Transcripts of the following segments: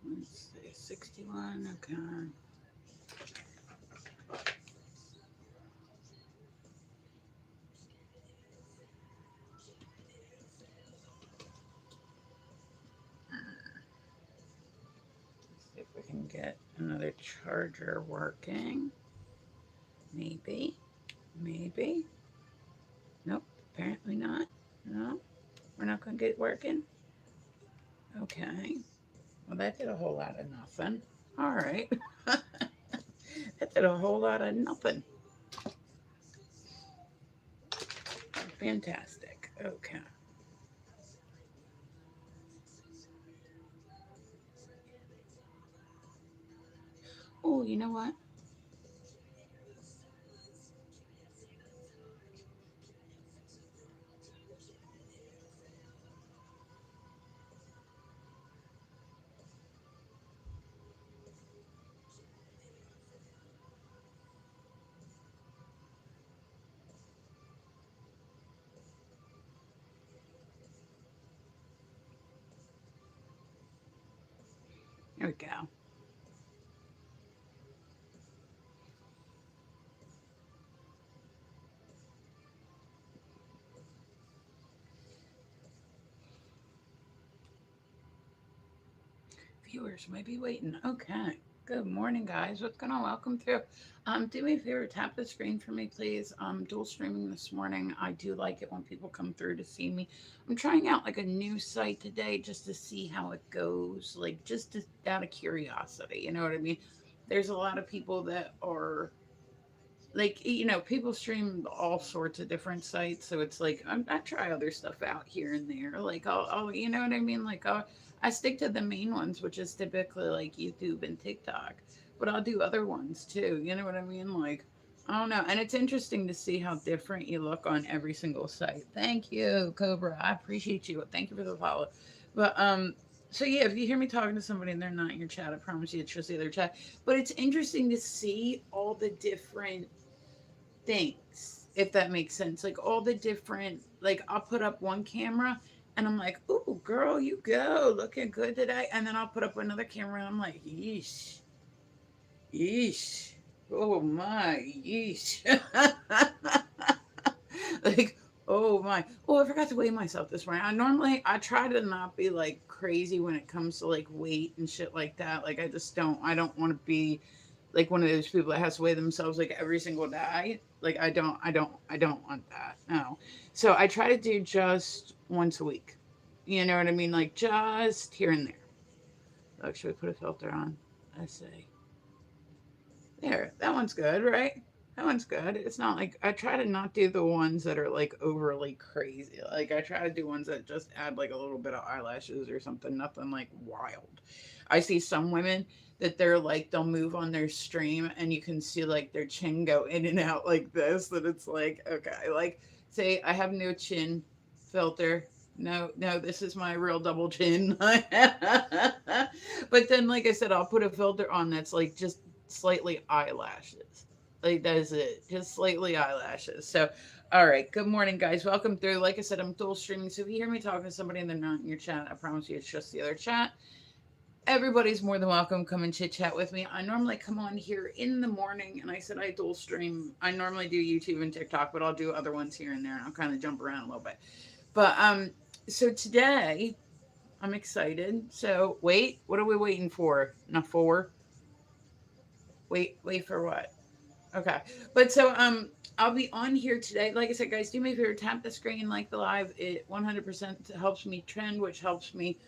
Let's see, 61, okay. Let's see if we can get another charger working. Maybe, maybe. Nope, apparently not. No, we're not going to get it working. Okay. Well, that did a whole lot of nothing. All right. That did a whole lot of nothing. Fantastic. Okay. Oh, you know what? There we go. Viewers may be waiting. Okay. Good morning, guys. What's going on? Welcome through. Do me a favor, tap the screen for me, please. Dual streaming this morning. I do like it when people come through to see me. I'm trying out like a new site today just to see how it goes, like just to, out of curiosity. You know what I mean? There's a lot of people that are like, people stream all sorts of different sites, so it's like I try other stuff out here and there. Like I'll you know what I mean, like I stick to the main ones, which is typically like YouTube and TikTok, but I'll do other ones too. You know what I mean? Like, I don't know. And it's interesting to see how different you look on every single site. Thank you, Cobra. I appreciate you. Thank you for the follow. But so yeah, if you hear me talking to somebody and they're not in your chat, I promise you it's just the other chat. But it's interesting to see all the different things, if that makes sense. Like all the different, like I'll put up one camera and I'm like, "Ooh, girl, you go looking good today." And then I'll put up another camera and I'm like, "Yeesh, yeesh, oh my, yeesh." Like, oh my. Oh, I forgot to weigh myself this morning. I try to not be like crazy when it comes to like weight and shit like that. Like I don't want to be like one of those people that has to weigh themselves like every single day. Like I don't want that. No. So I try to do just once a week. You know what I mean? Like just here and there. Look, should we put a filter on? Let's see. There, that one's good, right? That one's good. It's not like I try to not do the ones that are like overly crazy. Like I try to do ones that just add like a little bit of eyelashes or something, nothing like wild. I see some women that they're like they'll move on their stream and you can see like their chin go in and out like this, that it's like, okay, like say I have no chin filter. No, no, this is my real double chin. But then, like I said, I'll put a filter on that's like just slightly eyelashes. Like that is it, just slightly eyelashes. So, all right. Good morning, guys. Welcome through. Like I said, I'm dual streaming. So if you hear me talking to somebody and they're not in your chat, I promise you it's just the other chat. Everybody's more than welcome. Come and chit chat with me. I normally come on here in the morning, and I said I dual stream. I normally do YouTube and TikTok, but I'll do other ones here and there, and I'll kind of jump around a little bit. But so today I'm excited. So wait, what are we waiting for? Not for. Wait for what? Okay. But so I'll be on here today. Like I said, guys, do me a favor, tap the screen, like the live. It 100% helps me trend, which helps me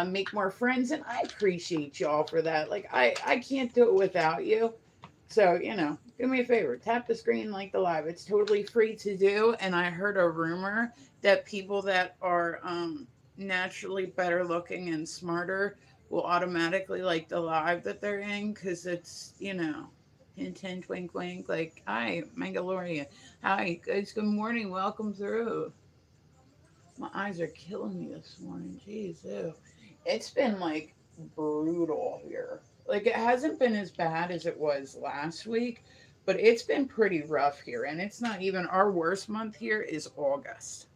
make more friends, and I appreciate y'all for that. Like I can't do it without you. So, do me a favor, tap the screen, like the live. It's totally free to do, and I heard a rumor that people that are naturally better looking and smarter will automatically like the live that they're in because it's, hint, hint, wink, wink. Like, hi, Mandalorian. Hi, guys. Good morning. Welcome through. My eyes are killing me this morning. Jeez, ew. It's been like brutal here. Like, it hasn't been as bad as it was last week, but it's been pretty rough here. And it's not even our worst month here is August.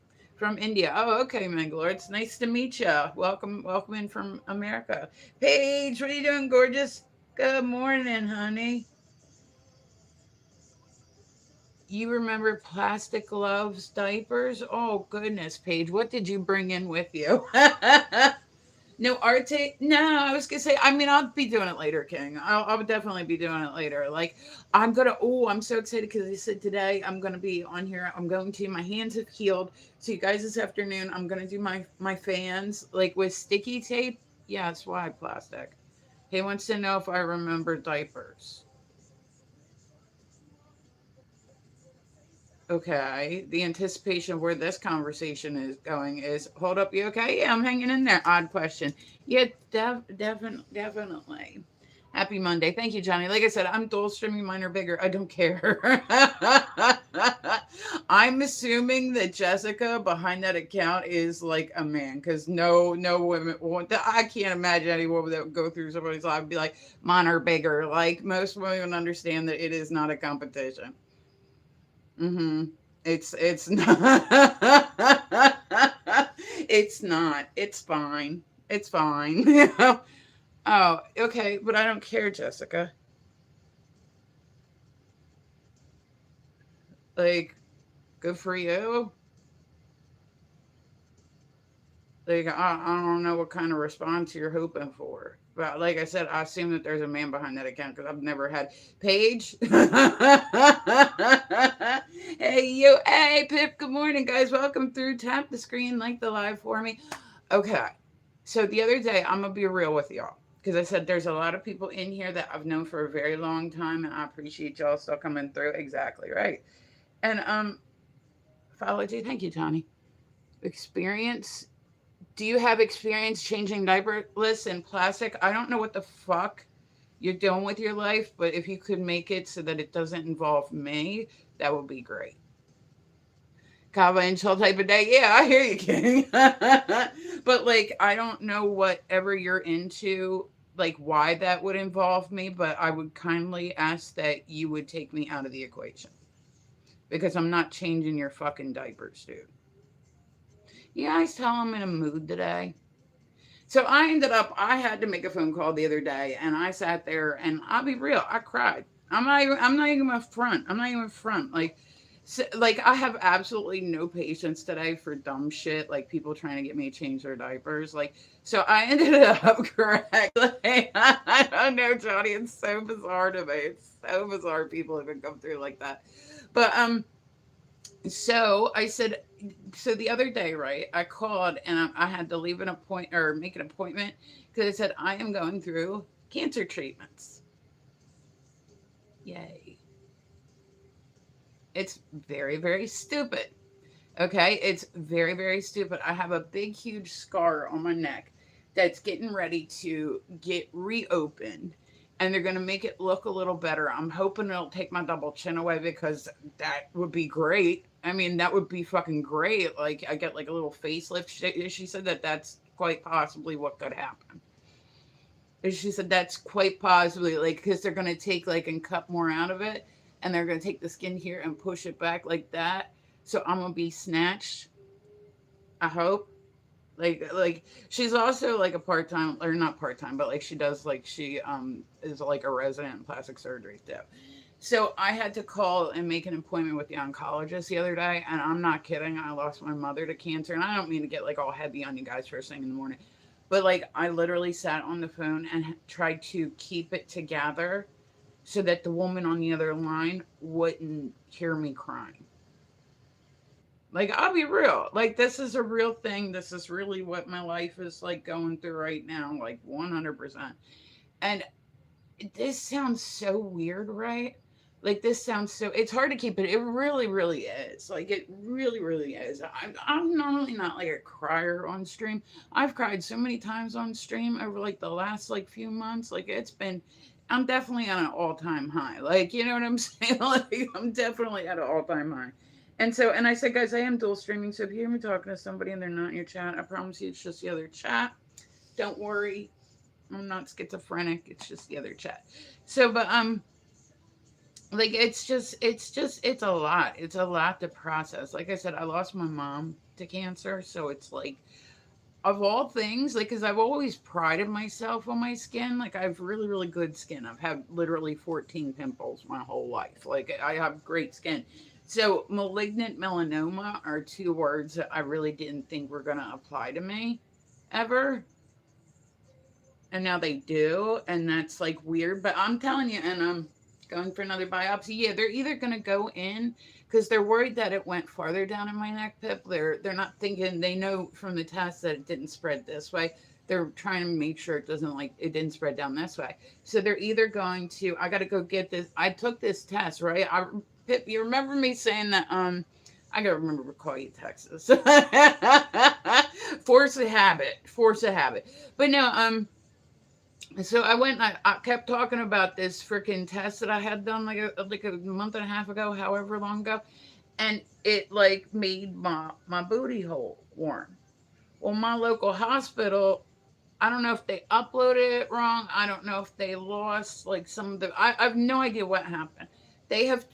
From India. Oh, okay, Mangalore. It's nice to meet you. Welcome, welcome in from America. Paige, what are you doing, gorgeous? Good morning, honey. You remember plastic gloves, diapers? Oh, goodness, Paige. What did you bring in with you? No Arte. No, I was gonna say. I mean, I'll be doing it later, King. I'll definitely be doing it later. Like, I'm gonna. Oh, I'm so excited because I said today I'm gonna be on here. I'm going to. My hands have healed. So you guys, this afternoon, I'm gonna do my fans like with sticky tape. Yeah, it's why plastic. He wants to know if I remember diapers. Okay. The anticipation of where this conversation is going is hold up, you okay? Yeah, I'm hanging in there. Odd question. Yeah, definitely. Happy Monday. Thank you, Johnny. Like I said, I'm dual streaming, mine are bigger. I don't care. I'm assuming that Jessica behind that account is like a man because no women want that. I can't imagine any woman that would go through somebody's life and be like, mine are bigger. Like most women understand that it is not a competition. Mm-hmm. It's not. It's not. It's fine. It's fine. Oh, okay, but I don't care, Jessica. Like, good for you. Like, I don't know what kind of response you're hoping for. But like I said, I assume that there's a man behind that account because I've never had Paige. Hey, you. Hey, Pip. Good morning, guys. Welcome through. Tap the screen, like the live for me. Okay. So the other day, I'm going to be real with y'all because I said there's a lot of people in here that I've known for a very long time, and I appreciate y'all still coming through. Exactly right. And, apology. Thank you, Tony. Experience, do you have experience changing diaperless and plastic? I don't know what the fuck you're doing with your life, but if you could make it so that it doesn't involve me, that would be great. Kava and chill type of day. Yeah, I hear you, King. But like, I don't know whatever you're into, like why that would involve me, but I would kindly ask that you would take me out of the equation because I'm not changing your fucking diapers, dude. You guys tell I'm in a mood today. So I ended up, I had to make a phone call the other day, and I sat there, and I'll be real, I cried. I'm not even a front. I'm not even a front. Like, so, like I have absolutely no patience today for dumb shit, like people trying to get me to change their diapers. Like, so I ended up correct. Like, I don't know, Johnny. It's so bizarre to me. It's so bizarre people even come through like that. But so I said, so the other day, right? I called and I had to leave an appointment or make an appointment because I said I am going through cancer treatments. Yay! It's very very stupid. Okay, it's very very stupid. I have a big huge scar on my neck that's getting ready to get reopened. And they're going to make it look a little better. I'm hoping it'll take my double chin away because that would be great. I mean, that would be fucking great. Like, I get like a little facelift. She said that that's quite possibly what could happen. And she said that's quite possibly like because they're going to take like and cut more out of it, and they're going to take the skin here and push it back like that. So I'm gonna be snatched. I hope. Like she's also like a part-time or not part-time but like she does like she is like a resident in plastic surgery too. So I had to call and make an appointment with the oncologist the other day, and I'm not kidding, I lost my mother to cancer. And I don't mean to get like all heavy on you guys first thing in the morning, but like I literally sat on the phone and tried to keep it together so that the woman on the other line wouldn't hear me crying. Like, I'll be real. Like, this is a real thing. This is really what my life is like going through right now, like 100%. And this sounds so weird, right? Like, this sounds so, it's hard to keep it. It really, really is. Like, it really, really is. I'm normally not like a crier on stream. I've cried so many times on stream over like the last like few months. Like, it's been, I'm definitely on an all time high. Like, you know what I'm saying? Like, I'm definitely at an all time high. And so, and I said, guys, I am dual streaming. So if you hear me talking to somebody and they're not in your chat, I promise you it's just the other chat. Don't worry. I'm not schizophrenic. It's just the other chat. So, but, like, it's a lot. It's a lot to process. Like I said, I lost my mom. to cancer. So it's like, of all things, like, because I've always prided myself on my skin. Like, I have really, really good skin. I've had literally 14 pimples my whole life. Like, I have great skin. So, malignant melanoma are two words that I really didn't think were going to apply to me ever. And now they do. And that's like weird. But I'm telling you, and I'm going for another biopsy. Yeah, they're either going to go in because they're worried that it went farther down in my neck pip. They're not thinking, they know from the test that it didn't spread this way. They're trying to make sure it doesn't, like, it didn't spread down this way. So they're either going to, I got to go get this. I took this test, right? Pip, you remember me saying that I gotta remember to call you Texas. Force a habit. Force a habit. But no, so I went and I kept talking about this freaking test that I had done like a month and a half ago, however long ago, and it like made my booty hole warm. Well, my local hospital, I don't know if they uploaded it wrong. I don't know if they lost like some of the. I have no idea what happened. They have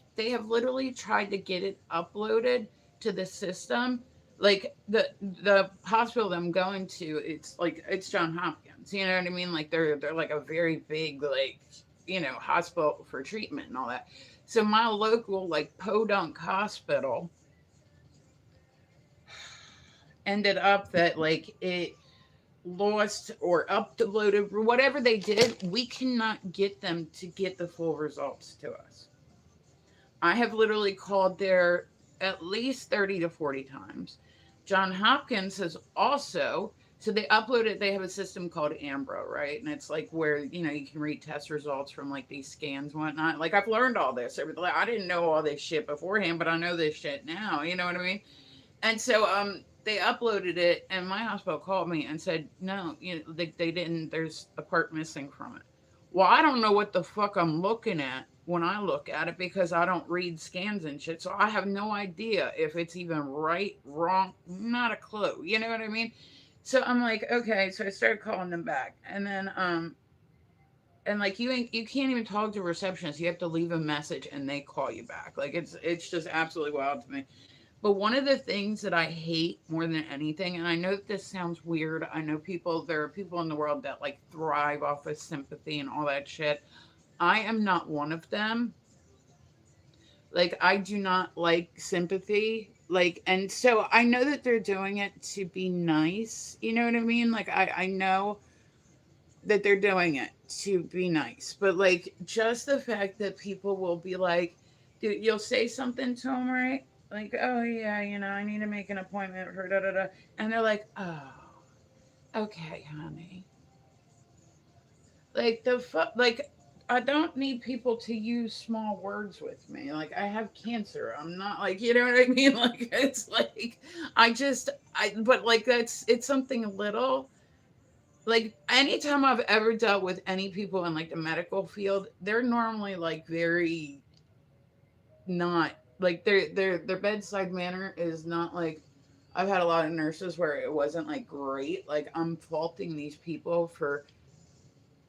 literally tried to get it uploaded to the system. Like the hospital that I'm going to, it's like it's John Hopkins. You know what I mean? Like they're like a very big, like, hospital for treatment and all that. So my local like podunk hospital ended up that like it lost or uploaded, whatever they did, we cannot get them to get the full results to us. I have literally called there at least 30 to 40 times. John Hopkins has also, so they uploaded, they have a system called Ambro, right? And it's like where, you can read test results from like these scans and whatnot. Like I've learned all this. I didn't know all this shit beforehand, but I know this shit now. You know what I mean? And so they uploaded it, and my hospital called me and said, no, they didn't, there's a part missing from it. Well, I don't know what the fuck I'm looking at when I look at it because I don't read scans and shit. So I have no idea if it's even right, wrong, not a clue. You know what I mean? So I'm like, okay. So I started calling them back, and then and like you can't even talk to receptionists. You have to leave a message and they call you back. Like it's just absolutely wild to me. But one of the things that I hate more than anything, and I know that this sounds weird, I know there are people in the world that like thrive off of sympathy and all that shit. I am not one of them. Like, I do not like sympathy. Like, and so I know that they're doing it to be nice. You know what I mean? Like, I know that they're doing it to be nice. But, like, just the fact that people will be like, dude, you'll say something to them, right? Like, oh, yeah, I need to make an appointment for da da da. And they're like, oh, okay, honey. Like, like, I don't need people to use small words with me. Like, I have cancer. I'm not like, you know what I mean? Like, it's like, but like, it's something little. Like, anytime I've ever dealt with any people in like the medical field, they're normally like very not like their bedside manner is not like I've had a lot of nurses where it wasn't like great. Like I'm faulting these people for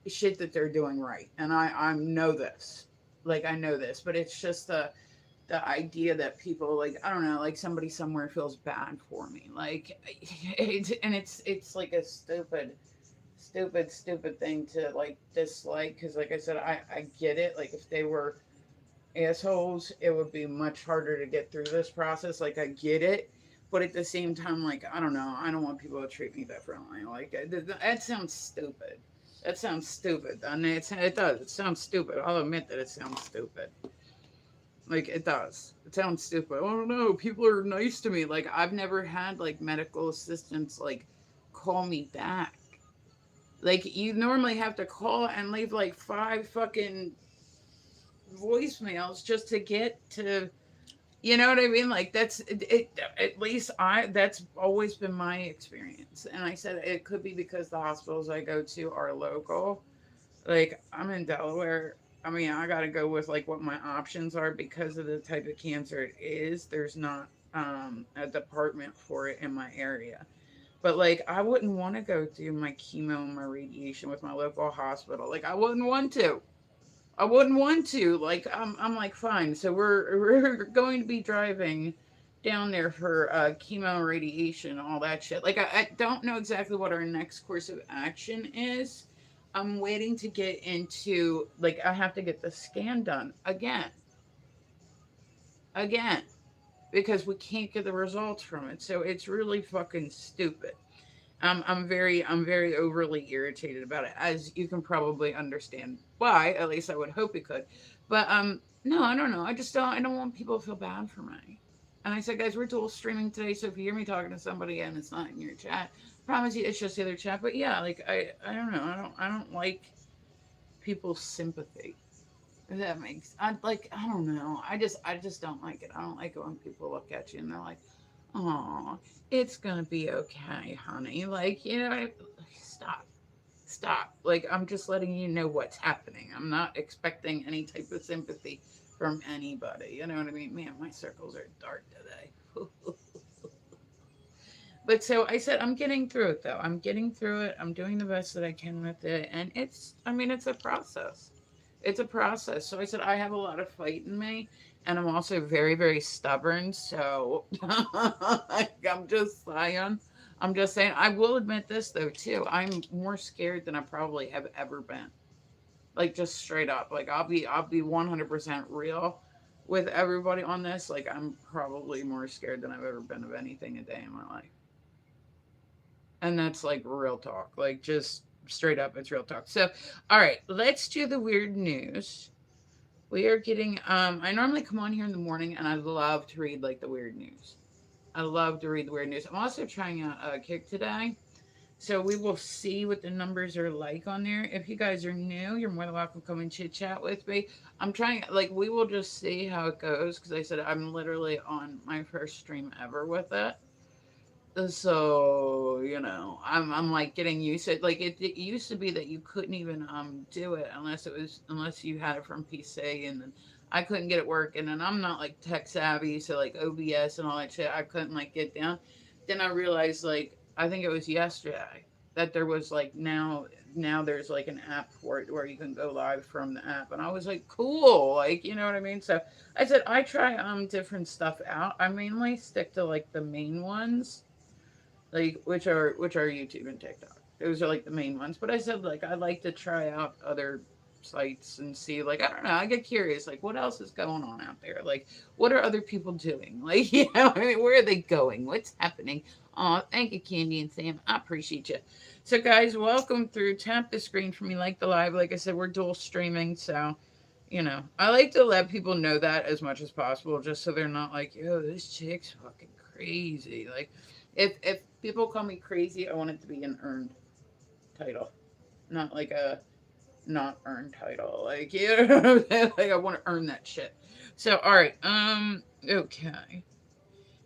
shit that they're doing right, and I know this. Like I know this, but it's just the idea that people like I don't know, like somebody somewhere feels bad for me. Like it's like a stupid thing to like dislike because like I said, I get it. Like if they were assholes, it would be much harder to get through this process. Like I get it, but at the same time, like I don't know, I don't want people to treat me differently. Like that sounds stupid. That sounds stupid. I mean, it does. It sounds stupid. I'll admit that it sounds stupid. Like it does. It sounds stupid. Oh no, people are nice to me. Like I've never had like medical assistants like call me back. Like you normally have to call and leave like five fucking voicemails just to get to you know what I mean? Like that's at least that's always been my experience. And I said it could be because the hospitals I go to are local. Like I'm in Delaware. I mean, I got to go with like what my options are because of the type of cancer it is. There's not a department for it in my area. But like I wouldn't want to go through my chemo and my radiation with my local hospital. Like I wouldn't want to. I wouldn't want to. Like I'm like fine. So we're going to be driving down there for chemo, radiation, all that shit. Like I don't know exactly what our next course of action is. I'm waiting to get into like I have to get the scan done again because we can't get the results from it. So it's really fucking stupid. I'm very overly irritated about it, as you can probably understand why. At least I would hope you could. But no, I don't know. I don't want people to feel bad for me. And I said, guys, we're dual streaming today, so if you hear me talking to somebody and it's not in your chat, I promise you it's just the other chat. But yeah, like I don't know. I don't like people's sympathy. If that makes I don't know. I just don't like it. I don't like it when people look at you and they're like, "Oh, it's gonna be okay, honey." Like, stop. Stop. Like, I'm just letting you know what's happening. I'm not expecting any type of sympathy from anybody. You know what I mean? Man, my circles are dark today. But so I said, I'm getting through it though. I'm getting through it. I'm doing the best that I can with it. And I mean, it's a process. It's a process. So I said, I have a lot of fight in me. And I'm also very, very stubborn. So I'm just saying. I'm just saying. I will admit this though, too. I'm more scared than I probably have ever been. Like, just straight up. Like, I'll be 100% real with everybody on this. Like, I'm probably more scared than I've ever been of anything a day in my life. And that's like real talk, like just straight up, it's real talk. So, all right, let's do the weird news. We are getting, I normally come on here in the morning and I love to read like the weird news. I love to read the weird news. I'm also trying out a Kick today. So we will see what the numbers are like on there. If you guys are new, you're more than welcome to come and chit chat with me. I'm trying, like, we will just see how it goes because I said I'm literally on my first stream ever with it. So I'm like getting used to it. Like it used to be that you couldn't even do it unless you had it from PC, and then I couldn't get it working, and I'm not like tech savvy, so like OBS and all that shit I couldn't like get down. Then I realized, like, I think it was yesterday, that there was like now there's like an app for it where you can go live from the app, and I was like, cool, like, you know what I mean. So I said I try different stuff out. I mainly stick to like the main ones, like which are YouTube and TikTok. Those are like the main ones. But I said, like, I'd like to try out other sites and see, like, I don't know, I get curious, like, what else is going on out there? Like, what are other people doing? Like, I mean, where are they going? What's happening? Oh, thank you, Candy and Sam. I appreciate you. So guys, welcome through. Tap the screen for me, like the live. Like I said, we're dual streaming, so I like to let people know that as much as possible, just so they're not like, yo, this chick's fucking crazy. Like, if people call me crazy, I want it to be an earned title, not like a not earned title. Like, you know what I'm saying? Like, I want to earn that shit. So, all right, okay.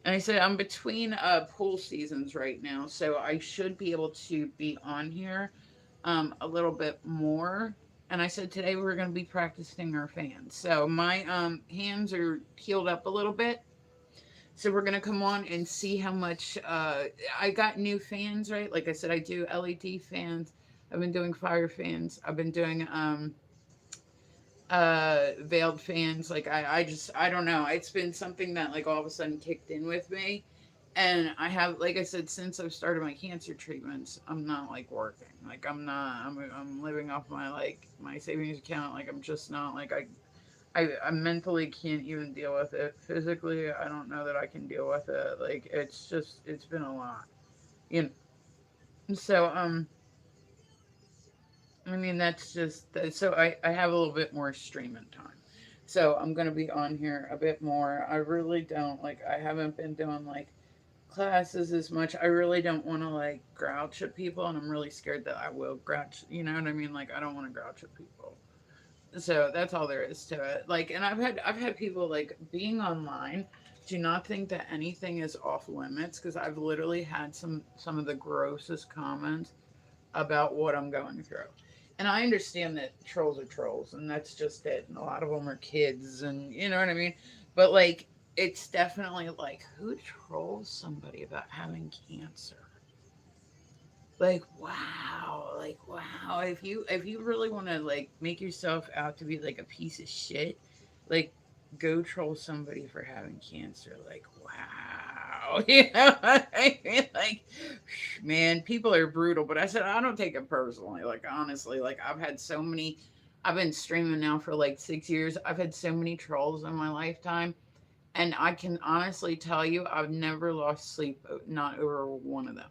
And I said I'm between pool seasons right now, so I should be able to be on here a little bit more. And I said today we're going to be practicing our fans. So my hands are healed up a little bit. So we're gonna come on and see how much I got new fans, right? Like I said, I do LED fans. I've been doing fire fans. I've been doing veiled fans. Like I don't know. It's been something that like all of a sudden kicked in with me. And I have, like I said, since I've started my cancer treatments, I'm not like working. Like I'm not. I'm living off my like my savings account. Like I'm just not like I mentally can't even deal with it. Physically, I don't know that I can deal with it. Like it's been a lot. You know. So I mean that's just so I have a little bit more streaming time. So I'm gonna be on here a bit more. I really don't like. I haven't been doing like classes as much. I really don't want to like grouch at people, and I'm really scared that I will grouch. You know what I mean? Like I don't want to grouch at people. So that's all there is to it. Like, and I've had people like being online. Do not think that anything is off limits, because I've literally had some of the grossest comments about what I'm going through. And I understand that trolls are trolls, and that's just it. And a lot of them are kids, and you know what I mean. But like, it's definitely like, who trolls somebody about having cancer? Like, wow, if you really want to like make yourself out to be like a piece of shit, like, go troll somebody for having cancer. Like, wow. wow. You know what I mean? Like, man, people are brutal. But I said, I don't take it personally. Like, honestly, like, I've been streaming now for like 6 years. I've had so many trolls in my lifetime. And I can honestly tell you, I've never lost sleep, not over one of them.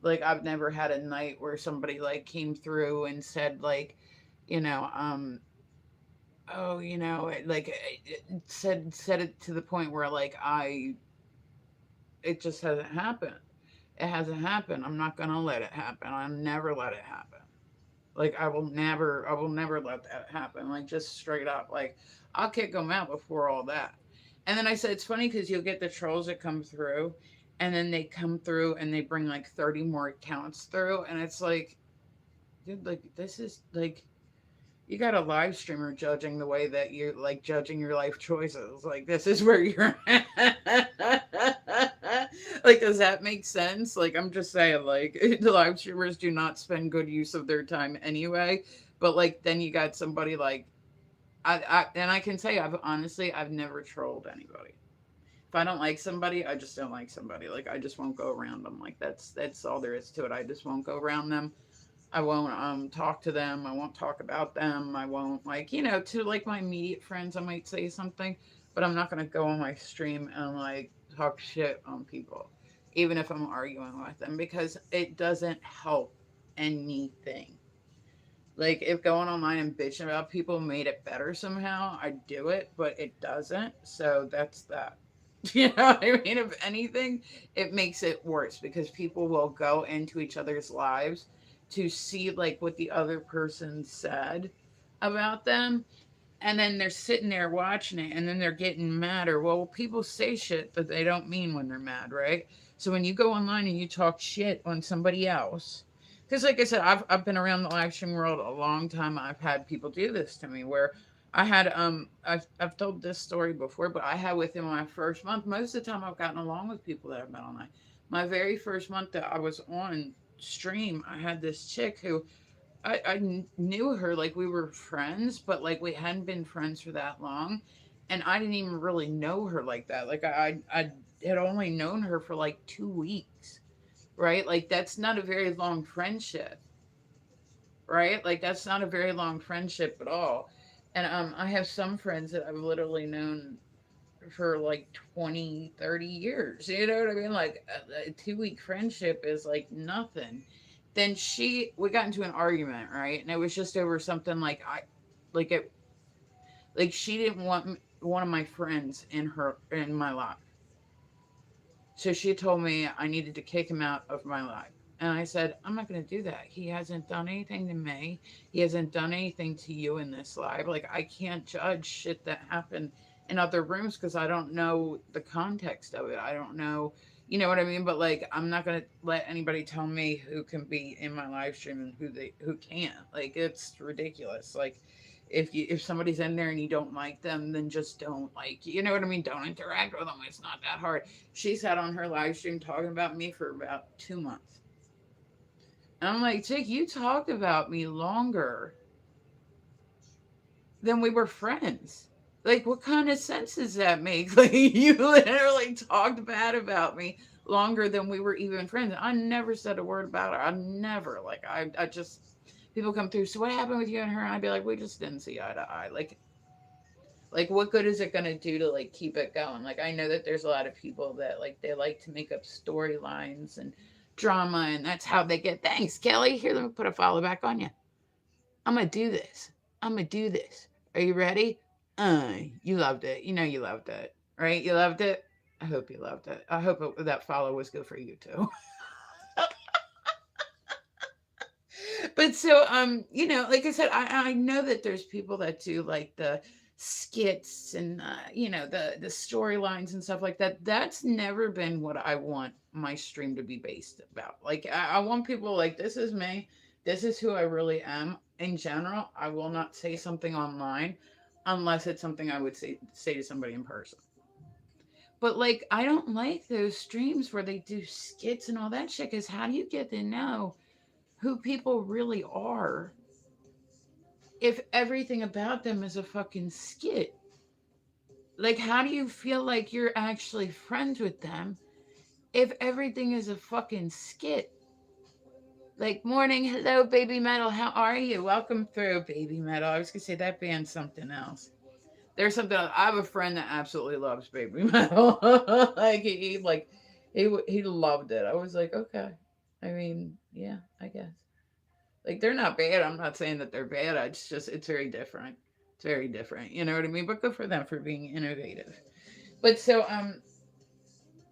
Like, I've never had a night where somebody like came through and said, like, you know, oh, like said it to the point where like it just hasn't happened. It hasn't happened. I'm not gonna let it happen. I'll never let it happen. Like, I will never let that happen. Like, just straight up. Like, I'll kick them out before all that. And then I said, it's funny because you'll get the trolls that come through, and then they come through and they bring like 30 more accounts through, and it's like, dude, like this is like you got a live streamer judging the way that you're like judging your life choices. Like, this is where you're like, does that make sense? Like, I'm just saying, like, the live streamers do not spend good use of their time anyway. But like, then you got somebody like and I can say I've never trolled anybody. If I don't like somebody, I just don't like somebody. Like, I just won't go around them. Like, that's all there is to it. I just won't go around them. I won't talk to them. I won't talk about them. I won't, like, to like my immediate friends I might say something, but I'm not gonna go on my stream and like talk shit on people, even if I'm arguing with them, because it doesn't help anything. Like, if going online and bitching about people made it better somehow, I'd do it, but it doesn't. So that's that. You know what I mean? If anything, it makes it worse because people will go into each other's lives to see like what the other person said about them, and then they're sitting there watching it, and then they're getting madder. Well, people say shit that they don't mean when they're mad, right? So when you go online and you talk shit on somebody else, because like I said, I've been around the live stream world a long time. I've had people do this to me where I've told this story before, but I had within my first month, most of the time I've gotten along with people that I've met online. My very first month that I was on stream, I had this chick who I knew her, like we were friends, but like we hadn't been friends for that long, and I didn't even really know her like that. Like, I had only known her for like 2 weeks, right? Like, that's not a very long friendship, right? Like, that's not a very long friendship at all. And I have some friends that I've literally known for like 20, 30 years. You know what I mean? Like, a 2 week friendship is like nothing. Then we got into an argument, right? And it was just over something like like it, like she didn't want one of my friends in my life. So she told me I needed to kick him out of my life. And I said, I'm not going to do that. He hasn't done anything to me. He hasn't done anything to you in this life. Like, I can't judge shit that happened in other rooms because I don't know the context of it. I don't know, you know what I mean? But like, I'm not going to let anybody tell me who can be in my live stream and who can't. Like, it's ridiculous. Like, if somebody's in there and you don't like them, then just don't, like, you know what I mean? Don't interact with them. It's not that hard. She sat on her live stream talking about me for about 2 months. And I'm like, Jake, you talked about me longer than we were friends. Like, what kind of sense does that make? Like, you literally talked bad about me longer than we were even friends. I never said a word about her. I never, like, I just, people come through. So what happened with you and her? And I'd be like, we just didn't see eye to eye. Like, what good is it going to do to like keep it going? Like, I know that there's a lot of people that like they like to make up storylines and drama, and that's how they get. Thanks, Kelly. Here, let me put a follow back on you. I'm gonna do this. I'm gonna do this. Are you ready? You loved it. You know you loved it, right? You loved it. I hope you loved it. I hope that follow was good for you too. But so like I said, I know that there's people that do like the skits and the storylines and stuff like that. That's never been what I want my stream to be based about. Like, I want people like, this is me, this is who I really am. In general, I will not say something online unless it's something I would say to somebody in person. But like, I don't like those streams where they do skits and all that shit, because how do you get to know who people really are if everything about them is a fucking skit? Like, how do you feel like you're actually friends with them if everything is a fucking skit? Like, morning, hello, Baby Metal. How are you? Welcome through, Baby Metal. I was gonna say that band's something else. There's something else. I have a friend that absolutely loves Baby Metal. Like, he loved it. I was like, okay. I mean, yeah, I guess. Like, they're not bad. I'm not saying that they're bad. It's just it's very different. It's very different. You know what I mean? But good for them for being innovative. But so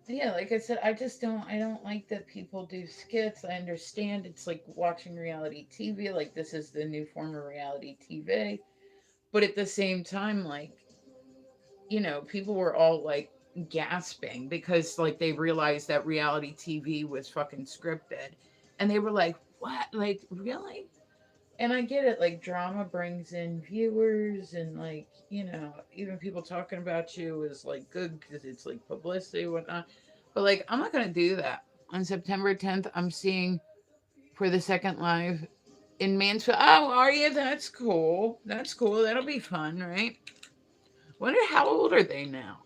yeah, like I said, I don't like that people do skits. I understand it's like watching reality TV, like this is the new form of reality TV. But at the same time, like, people were all like gasping because like they realized that reality TV was fucking scripted. And they were like, "What? Like, really?" And I get it, like drama brings in viewers and like, even people talking about you is like good because it's like publicity and whatnot. But like I'm not gonna do that. On September 10th, I'm seeing for the second live in Mansfield. Oh, are you? That's cool. That's cool. That'll be fun, right? Wonder how old are they now?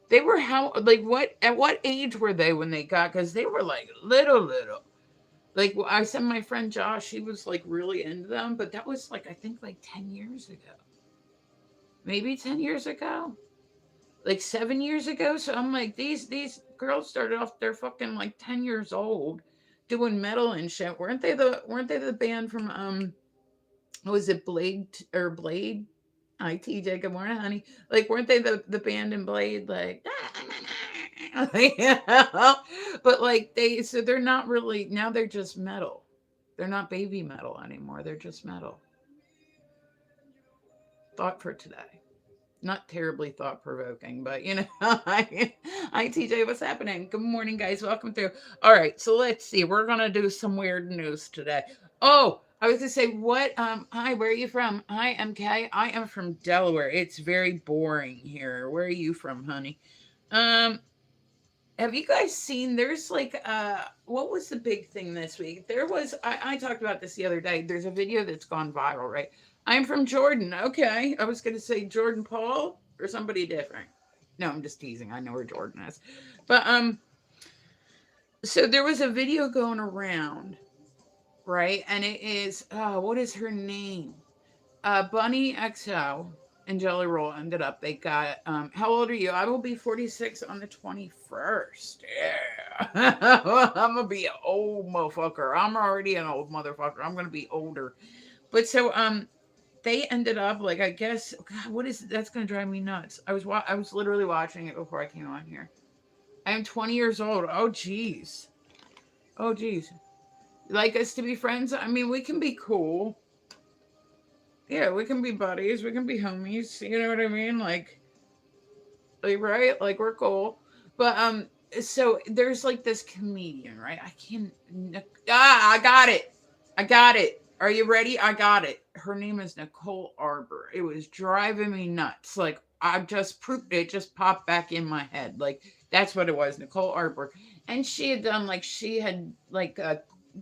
They were how like what at what age were they when they got? Because they were like little. Like I sent my friend Josh, he was like really into them, but that was like I think like 10 years ago, maybe 10 years ago, like 7 years ago. So I'm like, these girls started off, they're fucking like 10 years old, doing metal and shit. Weren't they the band from what was it Blade? ITJ, good morning, honey. Like, weren't they the band in Blade? Like, but like so they're not really now. They're just metal. They're not baby metal anymore. They're just metal. Thought for today. Not terribly thought provoking, but ITJ, what's happening? Good morning, guys. Welcome through. All right, so let's see. We're gonna do some weird news today. Oh, I was gonna say what? Hi, where are you from? Hi, MK. I am from Delaware. It's very boring here. Where are you from, honey? Um, have you guys seen there's like what was the big thing this week? There was I talked about this the other day. There's a video that's gone viral, right? I'm from Jordan. Okay. I was gonna say Jordan Paul or somebody different. No, I'm just teasing. I know where Jordan is. But so there was a video going around, right? And it is what is her name? Bunny XO and Jelly Roll ended up. They got. How old are you? I will be 46 on the 21st. Yeah, I'm gonna be an old motherfucker. I'm already an old motherfucker. I'm gonna be older. But so they ended up like I guess. God, what is that's gonna drive me nuts. I was literally watching it before I came on here. I am 20 years old. Oh jeez. Oh jeez. You like us to be friends? I mean, we can be cool. Yeah, we can be buddies. We can be homies. You know what I mean? Like right? Like we're cool. But so there's like this comedian, right? I can't. I got it. I got it. Are you ready? I got it. Her name is Nicole Arbor. It was driving me nuts. Like I just proved it. Just popped back in my head. Like that's what it was, Nicole Arbor. And she had like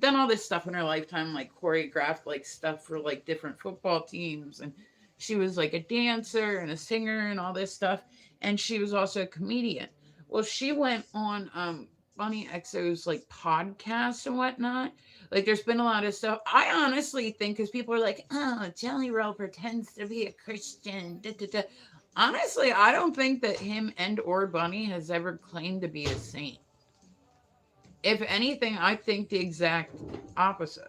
done all this stuff in her lifetime, like choreographed like stuff for like different football teams, and she was like a dancer and a singer and all this stuff. And she was also a comedian. Well, she went on Bunny XO's like podcast and whatnot. Like, there's been a lot of stuff. I honestly think because people are like, "Oh, Jelly Roll pretends to be a Christian." Da, da, da. Honestly, I don't think that him and or Bunny has ever claimed to be a saint. If anything, I think the exact opposite.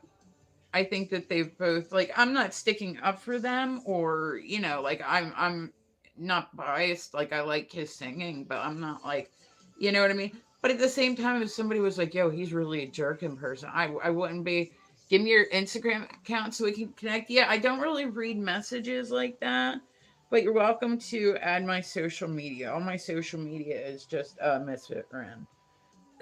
I think that they've both like I'm not sticking up for them or like I'm not biased, like I like his singing, but I'm not like you know what I mean? But at the same time if somebody was like, "Yo, he's really a jerk in person." I wouldn't be give me your Instagram account so we can connect. Yeah, I don't really read messages like that. But you're welcome to add my social media. All my social media is just Misfit Ren.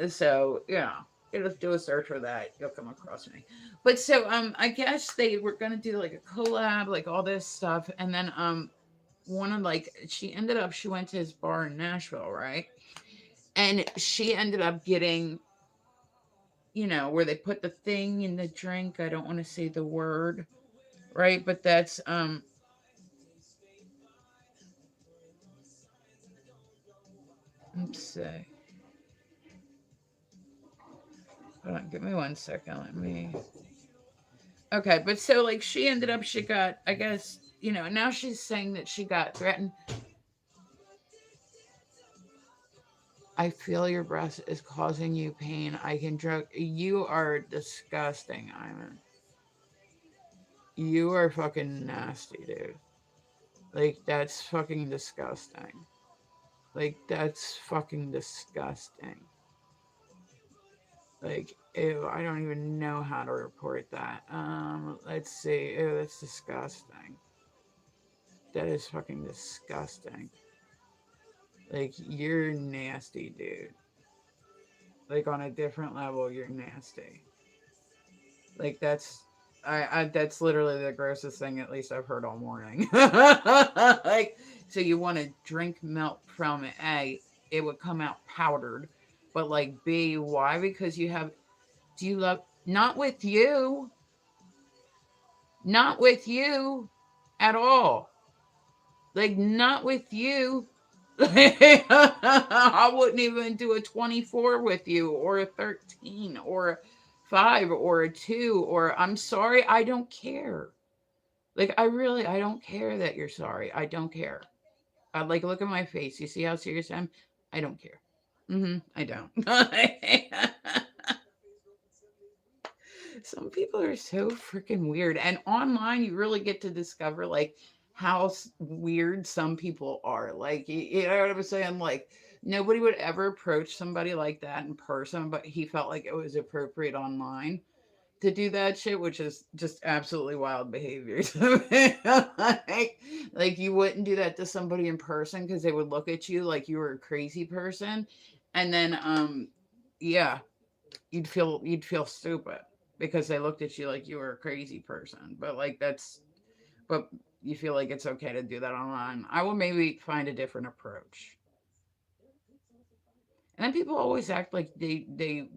So yeah, just do a search for that. You'll come across me. But so I guess they were gonna do like a collab, like all this stuff, and then one of like she went to his bar in Nashville, right? And she ended up getting where they put the thing in the drink. I don't want to say the word, right? But that's Let's see. Hold on, give me 1 second. Let me. Okay, but so like she ended up, she got, I guess, now she's saying that she got threatened. I feel your breast is causing you pain. I can drug. You are disgusting, Iman. You are fucking nasty, dude. Like, that's fucking disgusting. Like, that's fucking disgusting. Like, ew, I don't even know how to report that. Let's see. Ew, that's disgusting. That is fucking disgusting. Like, you're nasty, dude. Like, on a different level, you're nasty. Like, that's literally the grossest thing, at least I've heard all morning. Like, so you want to drink milk from it, A, it would come out powdered. But, like, B, why? Because you have, do you love, not with you, not with you at all. Like, not with you. I wouldn't even do a 24 with you, or a 13, or a 5, or a 2, or I'm sorry, I don't care. Like, I don't care that you're sorry. I don't care. Like, look at my face. You see how serious I am? I don't care. I don't. Some people are so freaking weird. And online, you really get to discover, like, how weird some people are. Like, you know what I'm saying? Like, nobody would ever approach somebody like that in person, but he felt like it was appropriate online to do that shit, which is just absolutely wild behavior. like you wouldn't do that to somebody in person because they would look at you like you were a crazy person, and then yeah, you'd feel stupid because they looked at you like you were a crazy person. But like but you feel like it's okay to do that online. I would maybe find a different approach. And then people always act like you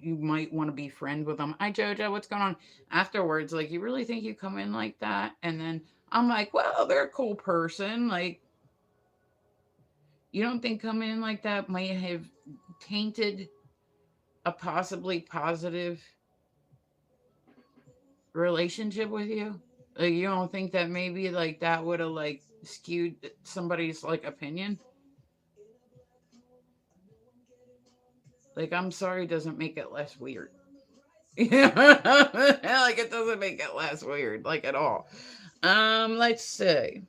might want to be friends with them. Hi Jojo, what's going on? Afterwards, like you really think you come in like that? And then I'm like, well, they're a cool person. Like you don't think coming in like that might have tainted a possibly positive relationship with you? Like you don't think that maybe like that would have like skewed somebody's like opinion? Like I'm sorry doesn't make it less weird. Yeah, like it doesn't make it less weird, like at all. Let's see.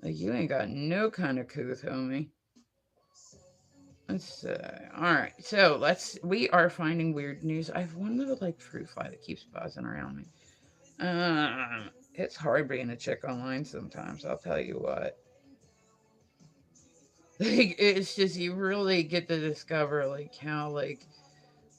Like you ain't got no kind of couth, homie. Let's see. All right, so we are finding weird news. I have one little like fruit fly that keeps buzzing around me. It's hard being a chick online sometimes. I'll tell you what. Like it's just you really get to discover like how like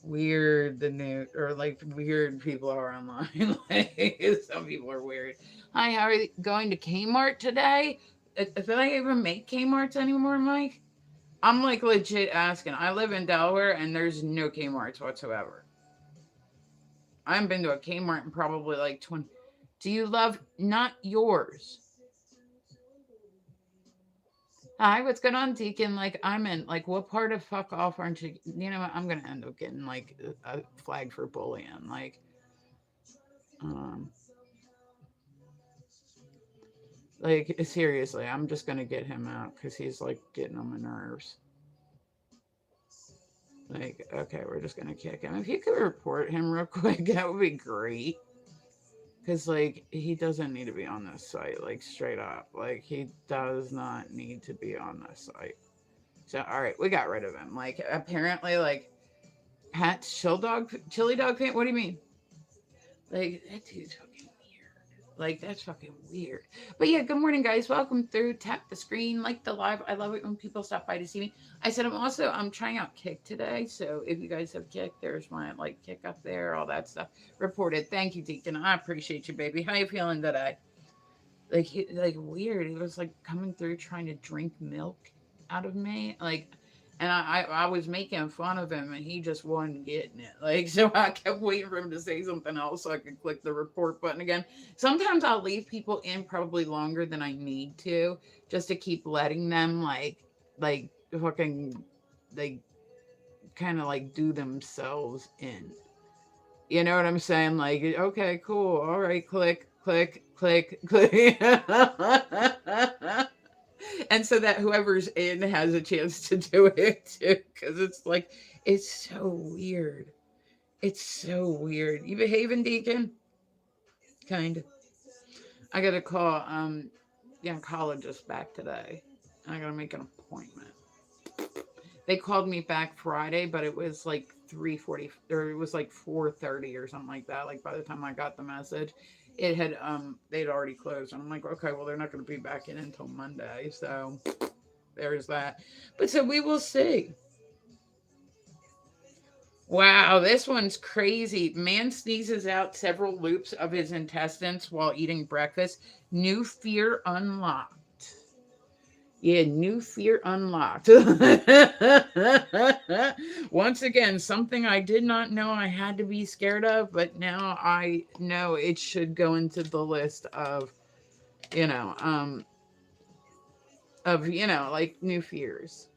weird the new or like weird people are online. Like some people are weird. Hi, how are you going to Kmart today? Do they even make Kmarts anymore, Mike? I'm like legit asking. I live in Delaware and there's no Kmarts whatsoever. I haven't been to a Kmart in probably like 20. Do you love not yours? Hi, what's going on, Deacon? Like, I'm in, like, what part of fuck off aren't you? You know what? I'm going to end up getting, like, a flag for bullying. Um, seriously, I'm just going to get him out because he's, like, getting on my nerves. Like, okay, we're just going to kick him. If you could report him real quick, that would be great. Because, like, he doesn't need to be on this site, like, straight up. Like, he does not need to be on this site. So, all right, we got rid of him. Like, apparently, like, Pat's chili dog fan. What do you mean? Like that dude's fucking weird. Like that's fucking weird. But yeah, good morning, guys. Welcome through. Tap the screen, like the live. I love it when people stop by to see me. I said I'm trying out Kick today. So if you guys have Kick, there's my like Kick up there, all that stuff reported. Thank you, Deacon. I appreciate you, baby. How you feeling today? Like weird. He was like coming through trying to drink milk out of me. Like and I was making fun of him and he just wasn't getting it. Like so I kept waiting for him to say something else so I could click the report button again. Sometimes I'll leave people in probably longer than I need to just to keep letting them like like fucking like kind of like do themselves in. You know what I'm saying? Like, okay, cool. All right, click, click, click, click. And so that whoever's in has a chance to do it too. Because it's like, it's so weird. It's so weird. You behaving, Deacon? Kind of. I got to call the oncologist back today. I got to make an appointment. They called me back Friday, but it was like 3:40 or it was like 4:30 or something like that. Like by the time I got the message, it had they'd already closed. And I'm like, okay, well they're not going to be back in until Monday. So there's that. But so we will see. Wow, this one's crazy. Man sneezes out several loops of his intestines while eating breakfast. New fear unlocked. Yeah, new fear unlocked. Once again, something I did not know I had to be scared of, but now I know it should go into the list you know, um, like new fears.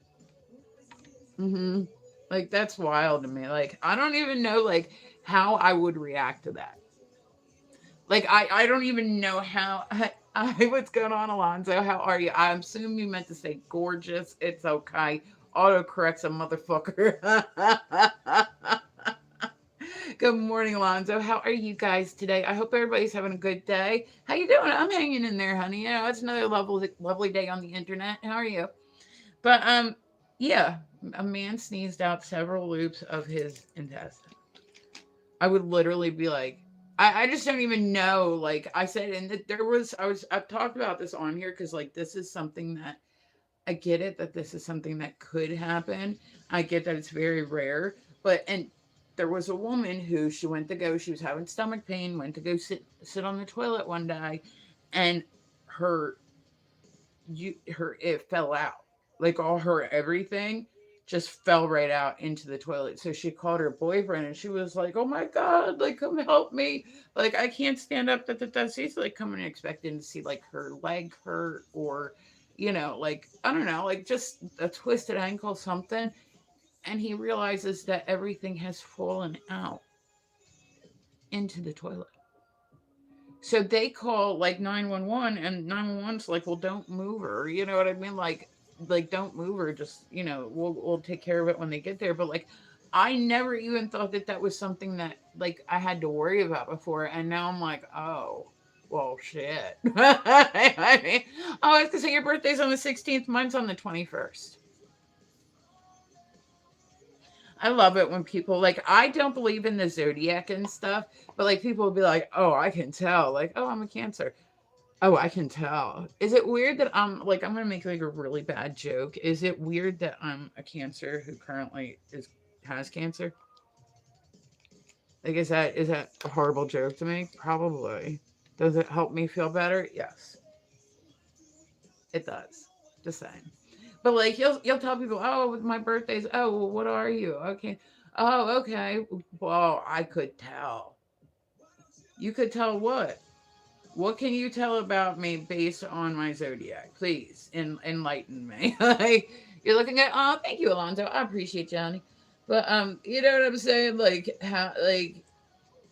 Hmm. Like that's wild to me. Like I don't even know like how I would react to that. Like I don't even know how. What's going on, Alonzo? How are you? I assume you meant to say gorgeous. It's okay. Autocorrect's a motherfucker. Good morning, Alonzo. How are you guys today? I hope everybody's having a good day. How you doing? I'm hanging in there, honey. You know, it's another lovely day on the internet. How are you? But yeah, a man sneezed out several loops of his intestine. I would literally be like, I just don't even know. Like I said, and there was, I've talked about this on here because like this is something that I get it that this is something that could happen. I get that it's very rare, but and there was a woman who she was having stomach pain, went to go sit on the toilet one day, and her her it fell out. Like all her everything just fell right out into the toilet. So she called her boyfriend and she was like, "Oh my god, like come help me. Like I can't stand up." She's like coming expecting to see like her leg hurt or like I don't know, like just a twisted ankle something. And he realizes that everything has fallen out into the toilet. So they call like 911 and 911's like, well, don't move her. You know what I mean? Like don't move her. Just, we'll take care of it when they get there. But like, I never even thought that that was something that like I had to worry about before. And now I'm like, oh, well, shit. I mean, oh, it's because your birthday's on the 16th. Mine's on the 21st. I love it when people like I don't believe in the zodiac and stuff, but like people will be like, "Oh, I can tell." Like, "Oh, I'm a Cancer." Oh, I can tell. Is it weird that I'm gonna make like a really bad joke? Is it weird that I'm a Cancer who currently is has cancer? Like, is that a horrible joke to make? Probably. Does it help me feel better? Yes, it does. Just saying. But like you'll tell people, oh, my birthday's. Oh, well, what are you? Okay. Oh, okay. Well, I could tell. You could tell what? What can you tell about me based on my zodiac? Please enlighten me. Like you're looking at. Oh, thank you, Alonzo. I appreciate you, honey. But you know what I'm saying? Like how like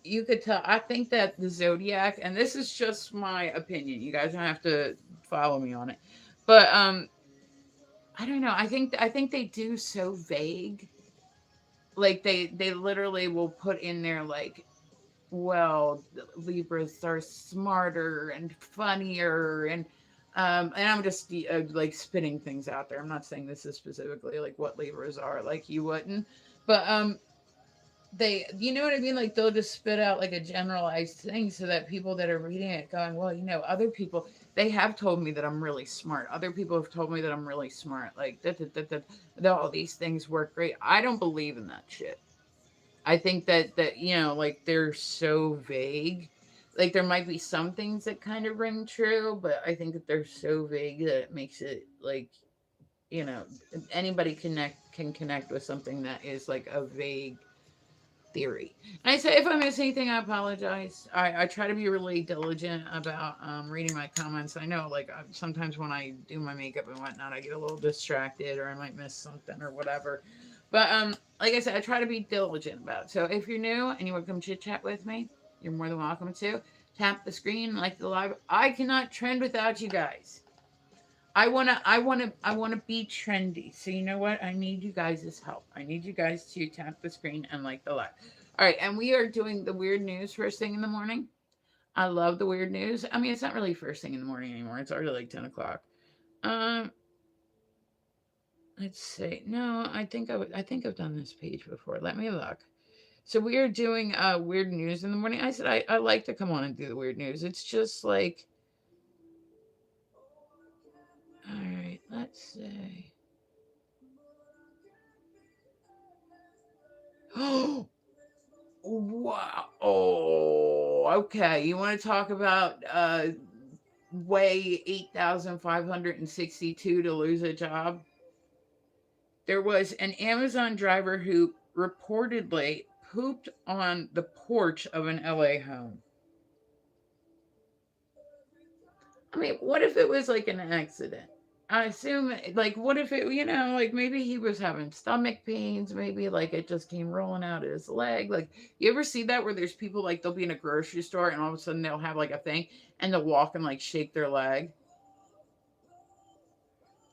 you could tell. I think that the zodiac, and this is just my opinion. You guys don't have to follow me on it. But I don't know. I think they do so vague. Like they literally will put in there like, well, Libras are smarter and funnier and I'm just like spitting things out there. I'm not saying this is specifically like what Libras are, like you wouldn't, but they, you know what I mean? Like they'll just spit out like a generalized thing so that people that are reading it going, well, other people, they have told me that I'm really smart. Other people have told me that I'm really smart. Like that all these things work great. I don't believe in that shit. I think that like they're so vague. Like there might be some things that kind of ring true, but I think that they're so vague that it makes it like you know anybody can connect with something that is like a vague theory. And I say if I miss anything, I apologize. I try to be really diligent about reading my comments. I know, like, sometimes when I do my makeup and whatnot, I get a little distracted or I might miss something or whatever. But like I said, I try to be diligent about it. So if you're new and you want to come chit chat with me, you're more than welcome to. Tap the screen, like the live. I cannot trend without you guys. I wanna be trendy. So you know what? I need you guys' help. I need you guys to tap the screen and like the live. All right, and we are doing the weird news first thing in the morning. I love the weird news. I mean, it's not really first thing in the morning anymore. It's already like 10 o'clock. Um, let's see. No, I think I've done this page before. Let me look. So we are doing weird news in the morning. I said I like to come on and do the weird news. It's just like, all right, let's see. Oh, wow. Oh, okay. You want to talk about weigh 8,562 to lose a job? There was an Amazon driver who reportedly pooped on the porch of an LA home. I mean, what if it was like an accident? I assume, like, what if it, like maybe he was having stomach pains, maybe like it just came rolling out of his leg. Like, you ever see that where there's people like they'll be in a grocery store and all of a sudden they'll have like a thing and they'll walk and like shake their leg?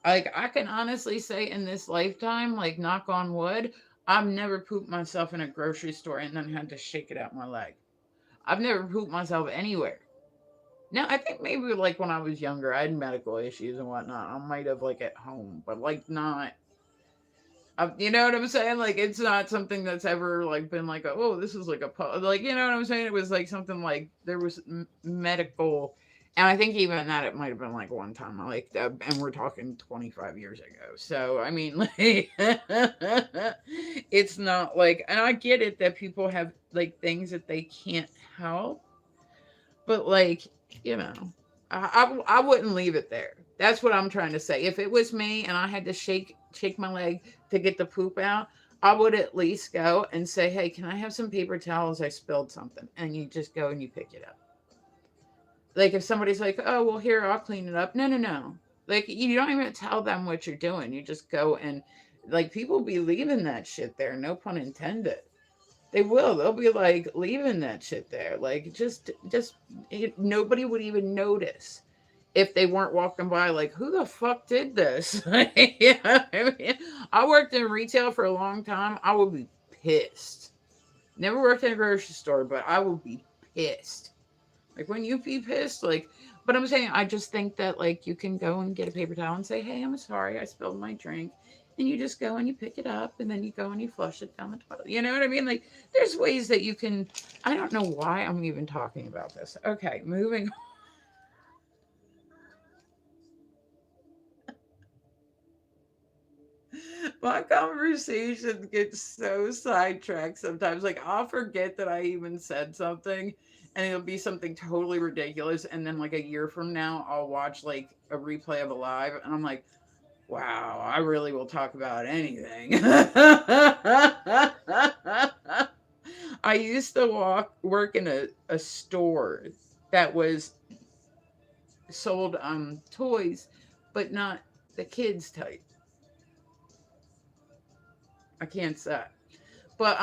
Like, I can honestly say in this lifetime, like, knock on wood, I've never pooped myself in a grocery store and then had to shake it out my leg. I've never pooped myself anywhere. Now, I think maybe like when I was younger, I had medical issues and whatnot. I might have like at home, but like not. You know what I'm saying? Like it's not something that's ever like been like, oh, this is like like you know what I'm saying? It was like something like there was medical, and I think even that it might have been like one time, like, and we're talking 25 years ago. So I mean, like, it's not like, and I get it that people have like things that they can't help, but like, you know, I wouldn't leave it there. That's what I'm trying to say. If it was me and I had to shake my leg to get the poop out, I would at least go and say, "Hey, can I have some paper towels? I spilled something." And you just go and you pick it up. Like if somebody's like, "Oh, well, here, I'll clean it up." No, no, no. Like you don't even tell them what you're doing. You just go and like people be leaving that shit there. No pun intended. They will. They'll be like leaving that shit there. Like nobody would even notice if they weren't walking by. Like, who the fuck did this? Yeah, I mean, I worked in retail for a long time. I would be pissed. Never worked in a grocery store, but I would be pissed. Like when you be pissed, like. But I'm saying, I just think that like you can go and get a paper towel and say, "Hey, I'm sorry, I spilled my drink." And you just go and you pick it up and then you go and you flush it down the toilet. You know what I mean? Like there's ways that you can. I don't know why I'm even talking about this. Okay, moving. My conversation gets so sidetracked sometimes. Like I'll forget that I even said something and it'll be something totally ridiculous. And then like a year from now, I'll watch like a replay of a live and I'm like, wow, I really will talk about anything. I used to work in a store that was sold toys, but not the kids type. I can't say. But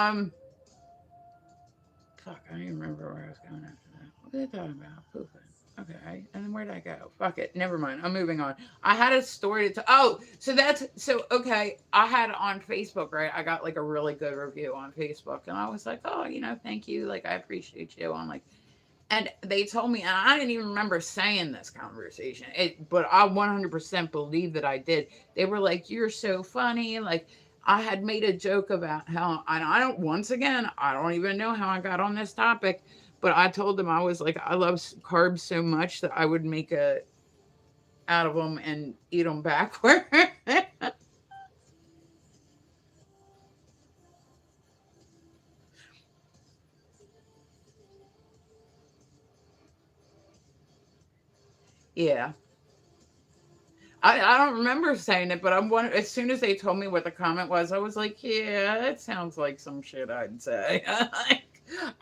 fuck, I don't even remember where I was going after that. What are they talking about? Pooping. Okay, and then where did I go? Fuck it, never mind. I'm moving on. I had a story to. Oh, so that's so okay. I had on Facebook, right? I got like a really good review on Facebook, and I was like, oh, thank you. Like, I appreciate you. I'm like, and they told me, and I didn't even remember saying this conversation, but I 100% believe that I did. They were like, "You're so funny." Like, I had made a joke about how, and I don't, once again, I don't even know how I got on this topic, but I told them I was like, I love carbs so much that I would make a out of them and eat them backward. Yeah. I don't remember saying it, but I'm one. As soon as they told me what the comment was, I was like, "Yeah, that sounds like some shit I'd say." Like,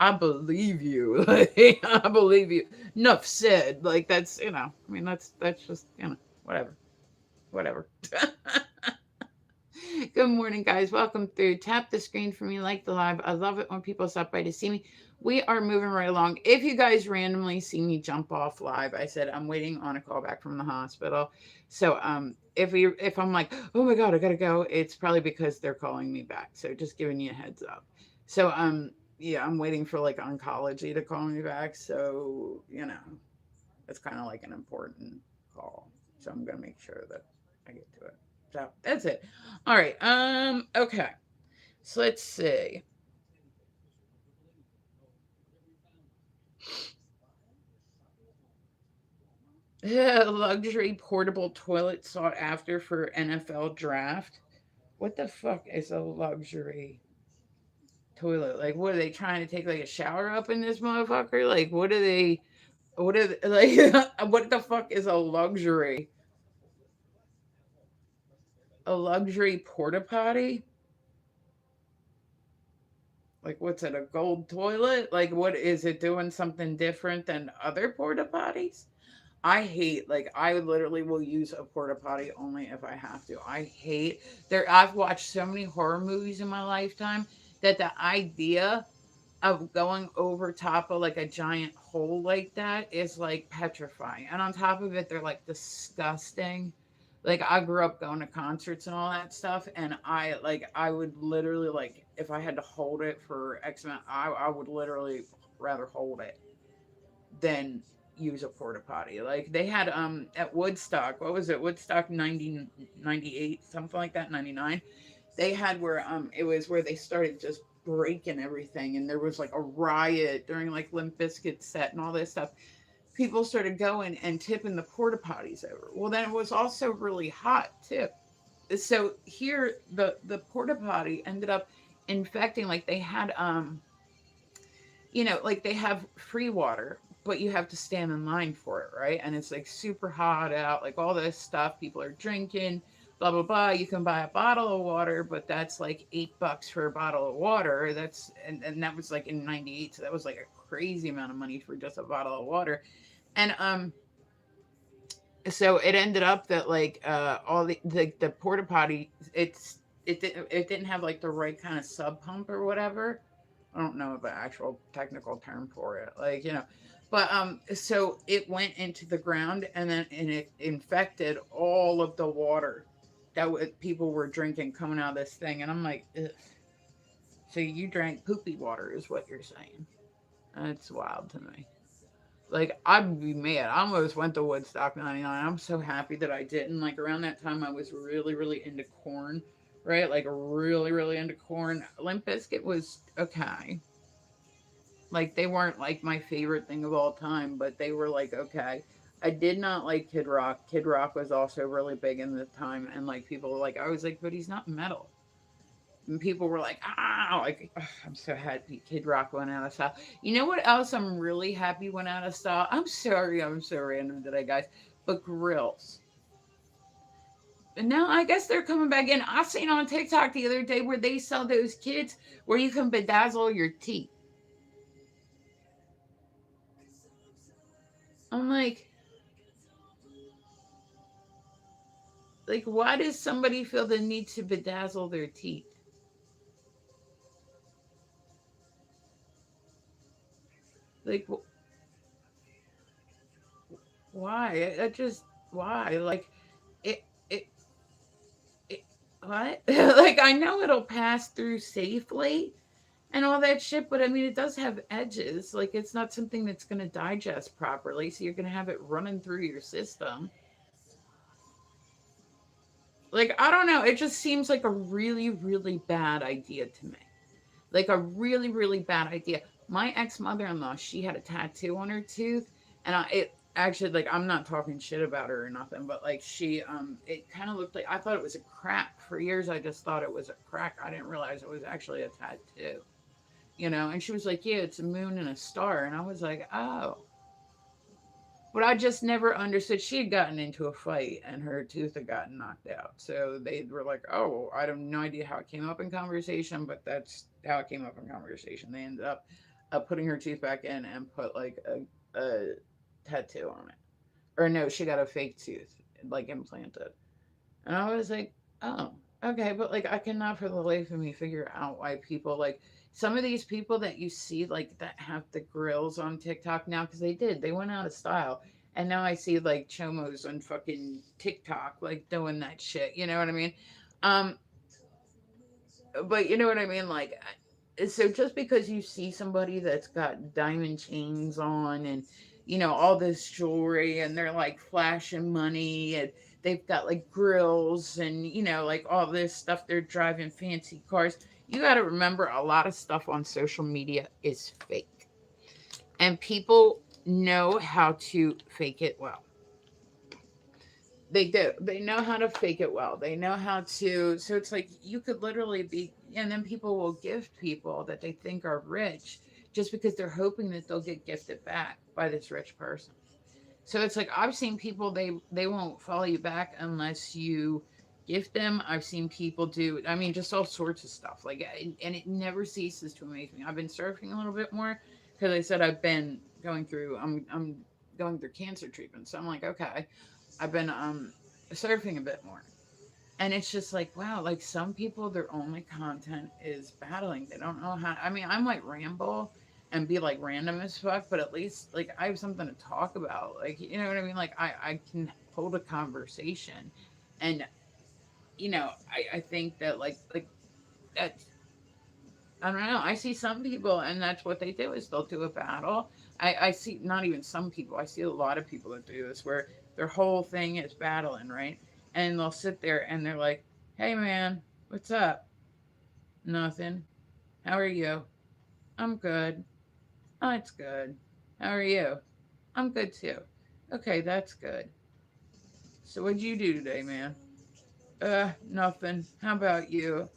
I believe you. Like, I believe you. Enough said. Like that's I mean that's just whatever, whatever. Good morning, guys. Welcome through. Tap the screen for me, like the live. I love it when people stop by to see me. We are moving right along. If you guys randomly see me jump off live, I said I'm waiting on a call back from the hospital. So if I'm like, oh my god, I gotta go, it's probably because they're calling me back. So just giving you a heads up. So yeah, I'm waiting for like oncology to call me back. So it's kind of like an important call. So I'm gonna make sure that I get to it. So that's it. All right. Okay. So let's see. Luxury portable toilet sought after for NFL draft. What the fuck is a luxury toilet? Like, what are they trying to take like a shower up in this motherfucker? Like, what are they? What are they, like? What the fuck is a luxury? A luxury porta potty? Like, what's it? A gold toilet? Like, what is it doing something different than other porta potties? I hate I literally will use a porta potty only if I have to. I hate there. I've watched so many horror movies in my lifetime that the idea of going over top of like a giant hole like that is like petrifying. And on top of it, they're like disgusting. Like I grew up going to concerts and all that stuff, and I would literally if I had to hold it for X amount, I would literally rather hold it than use a porta potty. Like they had at Woodstock, what was it? Woodstock 98, something like that, 99. They had where it was where they started just breaking everything, and there was like a riot during like Limp Bizkit set and all this stuff. People started going and tipping the porta potties over. Well, then it was also really hot too. So here the porta potty ended up infecting, like they had like they have free water, but you have to stand in line for it, right? And it's like super hot out, like all this stuff. People are drinking, blah blah blah. You can buy a bottle of water, but that's like $8 for a bottle of water. And that was like in '98, so that was like a crazy amount of money for just a bottle of water. And so it ended up that all the porta potty, it didn't have like the right kind of sub pump or whatever. I don't know the actual technical term for it, but so it went into the ground, and it infected all of the water that people were drinking coming out of this thing. And I'm like, ugh. So you drank poopy water is what you're saying? That's wild to me. Like I'd be mad. I almost went to Woodstock '99. I'm so happy that I didn't. Like around that time, I was really, really into corn, right? Like really, really into corn. Limp Bizkit was okay. Like they weren't like my favorite thing of all time, but they were like okay. I did not like Kid Rock. Kid Rock was also really big in the time, and like people were like, I was like, but he's not metal. And people were like, ah, like ugh, I'm so happy Kid Rock went out of style. You know what else I'm really happy went out of style? I'm so random today, guys. But grills. And now I guess they're coming back in. I seen on TikTok the other day where they sell those kits where you can bedazzle your teeth. I'm like, why does somebody feel the need to bedazzle their teeth? Like, why? I just why? Like, it it it what? Like, I know it'll pass through safely and all that shit, but I mean, it does have edges. Like, it's not something that's going to digest properly, so you're going to have it running through your system. Like, I don't know. It just seems like a really, really bad idea to me. Like, a really, really bad idea. My ex mother in law, she had a tattoo on her tooth, and it actually, like, I'm not talking shit about her or nothing, but like, it kind of looked like I thought it was a crack. For years, I just thought it was a crack. I didn't realize it was actually a tattoo. And she was like, yeah, it's a moon and a star. And I was like, oh. But I just never understood. She had gotten into a fight and her tooth had gotten knocked out. So they were like, oh, I have no idea how it came up in conversation, but that's how it came up in conversation. They ended up putting her tooth back in and put like a tattoo on it. Or no, she got a fake tooth like implanted. And I was like, oh, okay. But like, I cannot for the life of me figure out why people like some of these people that you see like that have the grills on TikTok now, because they went out of style. And now I see like chomos on fucking TikTok like doing that shit. You know what I mean? Um, but you know what I mean? Like, so just because you see somebody that's got diamond chains on and, all this jewelry and they're like flashing money and they've got like grills and, like all this stuff, they're driving fancy cars. You got to remember a lot of stuff on social media is fake. And people know how to fake it well. They do. They know how to fake it well. They know how to. So it's like you could literally be, and then people will gift people that they think are rich just because they're hoping that they'll get gifted back by this rich person. So it's like I've seen people they won't follow you back unless you gift them. I've seen people do. I mean, just all sorts of stuff like, and it never ceases to amaze me. I've been surfing a little bit more because I said I've been going through. I'm going through cancer treatment, so I'm like, okay, I've been surfing a bit more. And it's just like, wow, like some people, their only content is battling. They don't know how. I mean, I might ramble and be like random as fuck, but at least like I have something to talk about. Like, you know what I mean? Like, I can hold a conversation. And, I think that like that I don't know. I see some people, and that's what they do is they'll do a battle. I see not even some people. I see a lot of people that do this where their whole thing is battling, right? And they'll sit there and they're like, "Hey, man, what's up? Nothing. How are you? I'm good. Oh, it's good. How are you? I'm good too. Okay, that's good. So what'd you do today, man? Nothing. How about you?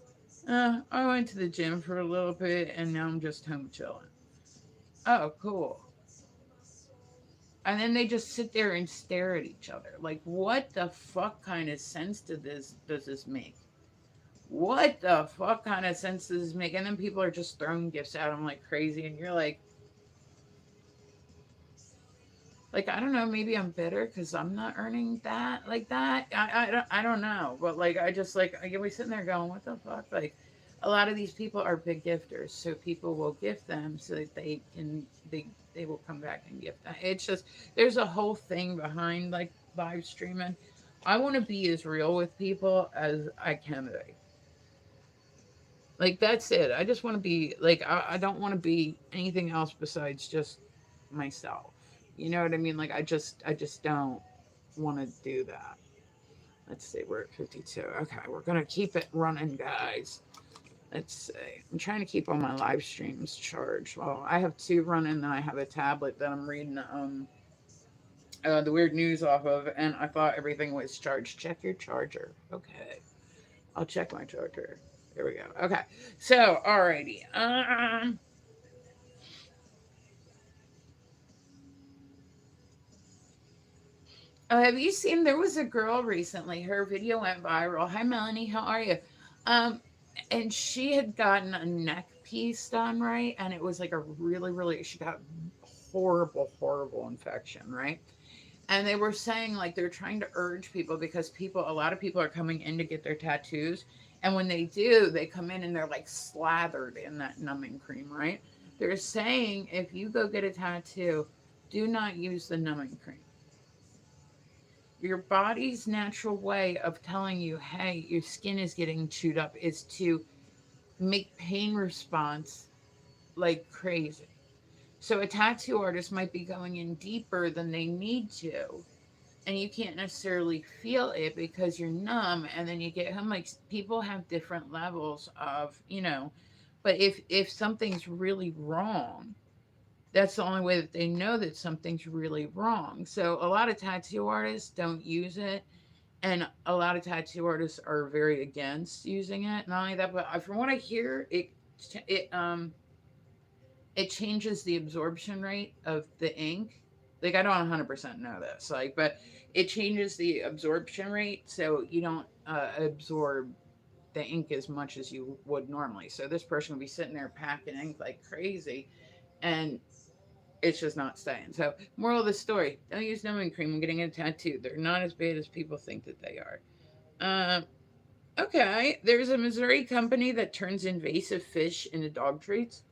I went to the gym for a little bit and now I'm just home chilling. Oh, cool. And then they just sit there and stare at each other. Like, what the fuck kind of sense does this make? What the fuck kind of sense does this make? And then people are just throwing gifts at them like crazy, and you're like I don't know, maybe I'm bitter because I'm not earning that like that. I don't know, but like I just like I get we sitting there going, what the fuck? Like, a lot of these people are big gifters, so people will gift them so that they will come back and gift them. It's just there's a whole thing behind like live streaming. I want to be as real with people as I can be. Like that's it. I just want to be like I don't want to be anything else besides just myself. You know what I mean? Like I just don't want to do that. Let's see, we're at 52. Okay, we're gonna keep it running, guys. Let's see. I'm trying to keep all my live streams charged. Well, I have two running, and I have a tablet that I'm reading the weird news off of, and I thought everything was charged. Check your charger. Okay, I'll check my charger. There we go. Okay, so alrighty. Oh, have you seen? There was a girl recently. Her video went viral. Hi, Melanie. How are you? Um, and she had gotten a neck piece done, right? And it was like a really, really. She got horrible, horrible infection, right? And they were saying like they're trying to urge people because a lot of people are coming in to get their tattoos, and when they do, they come in and they're like slathered in that numbing cream, right? They're saying if you go get a tattoo, do not use the numbing cream. Your body's natural way of telling you, hey, your skin is getting chewed up is to make pain response like crazy. So a tattoo artist might be going in deeper than they need to, and you can't necessarily feel it because you're numb, and then you get home. Like people have different levels of, but if something's really wrong, that's the only way that they know that something's really wrong. So a lot of tattoo artists don't use it, and a lot of tattoo artists are very against using it. Not only that, but from what I hear, it changes the absorption rate of the ink Like, I don't 100% know this, like, but it changes the absorption rate, so you don't absorb the ink as much as you would normally. So this person would be sitting there packing ink like crazy, and it's just not staying. So, moral of the story: don't use numbing cream when getting a tattoo. They're not as bad as people think that they are. Um, okay, there's a Missouri company that turns invasive fish into dog treats.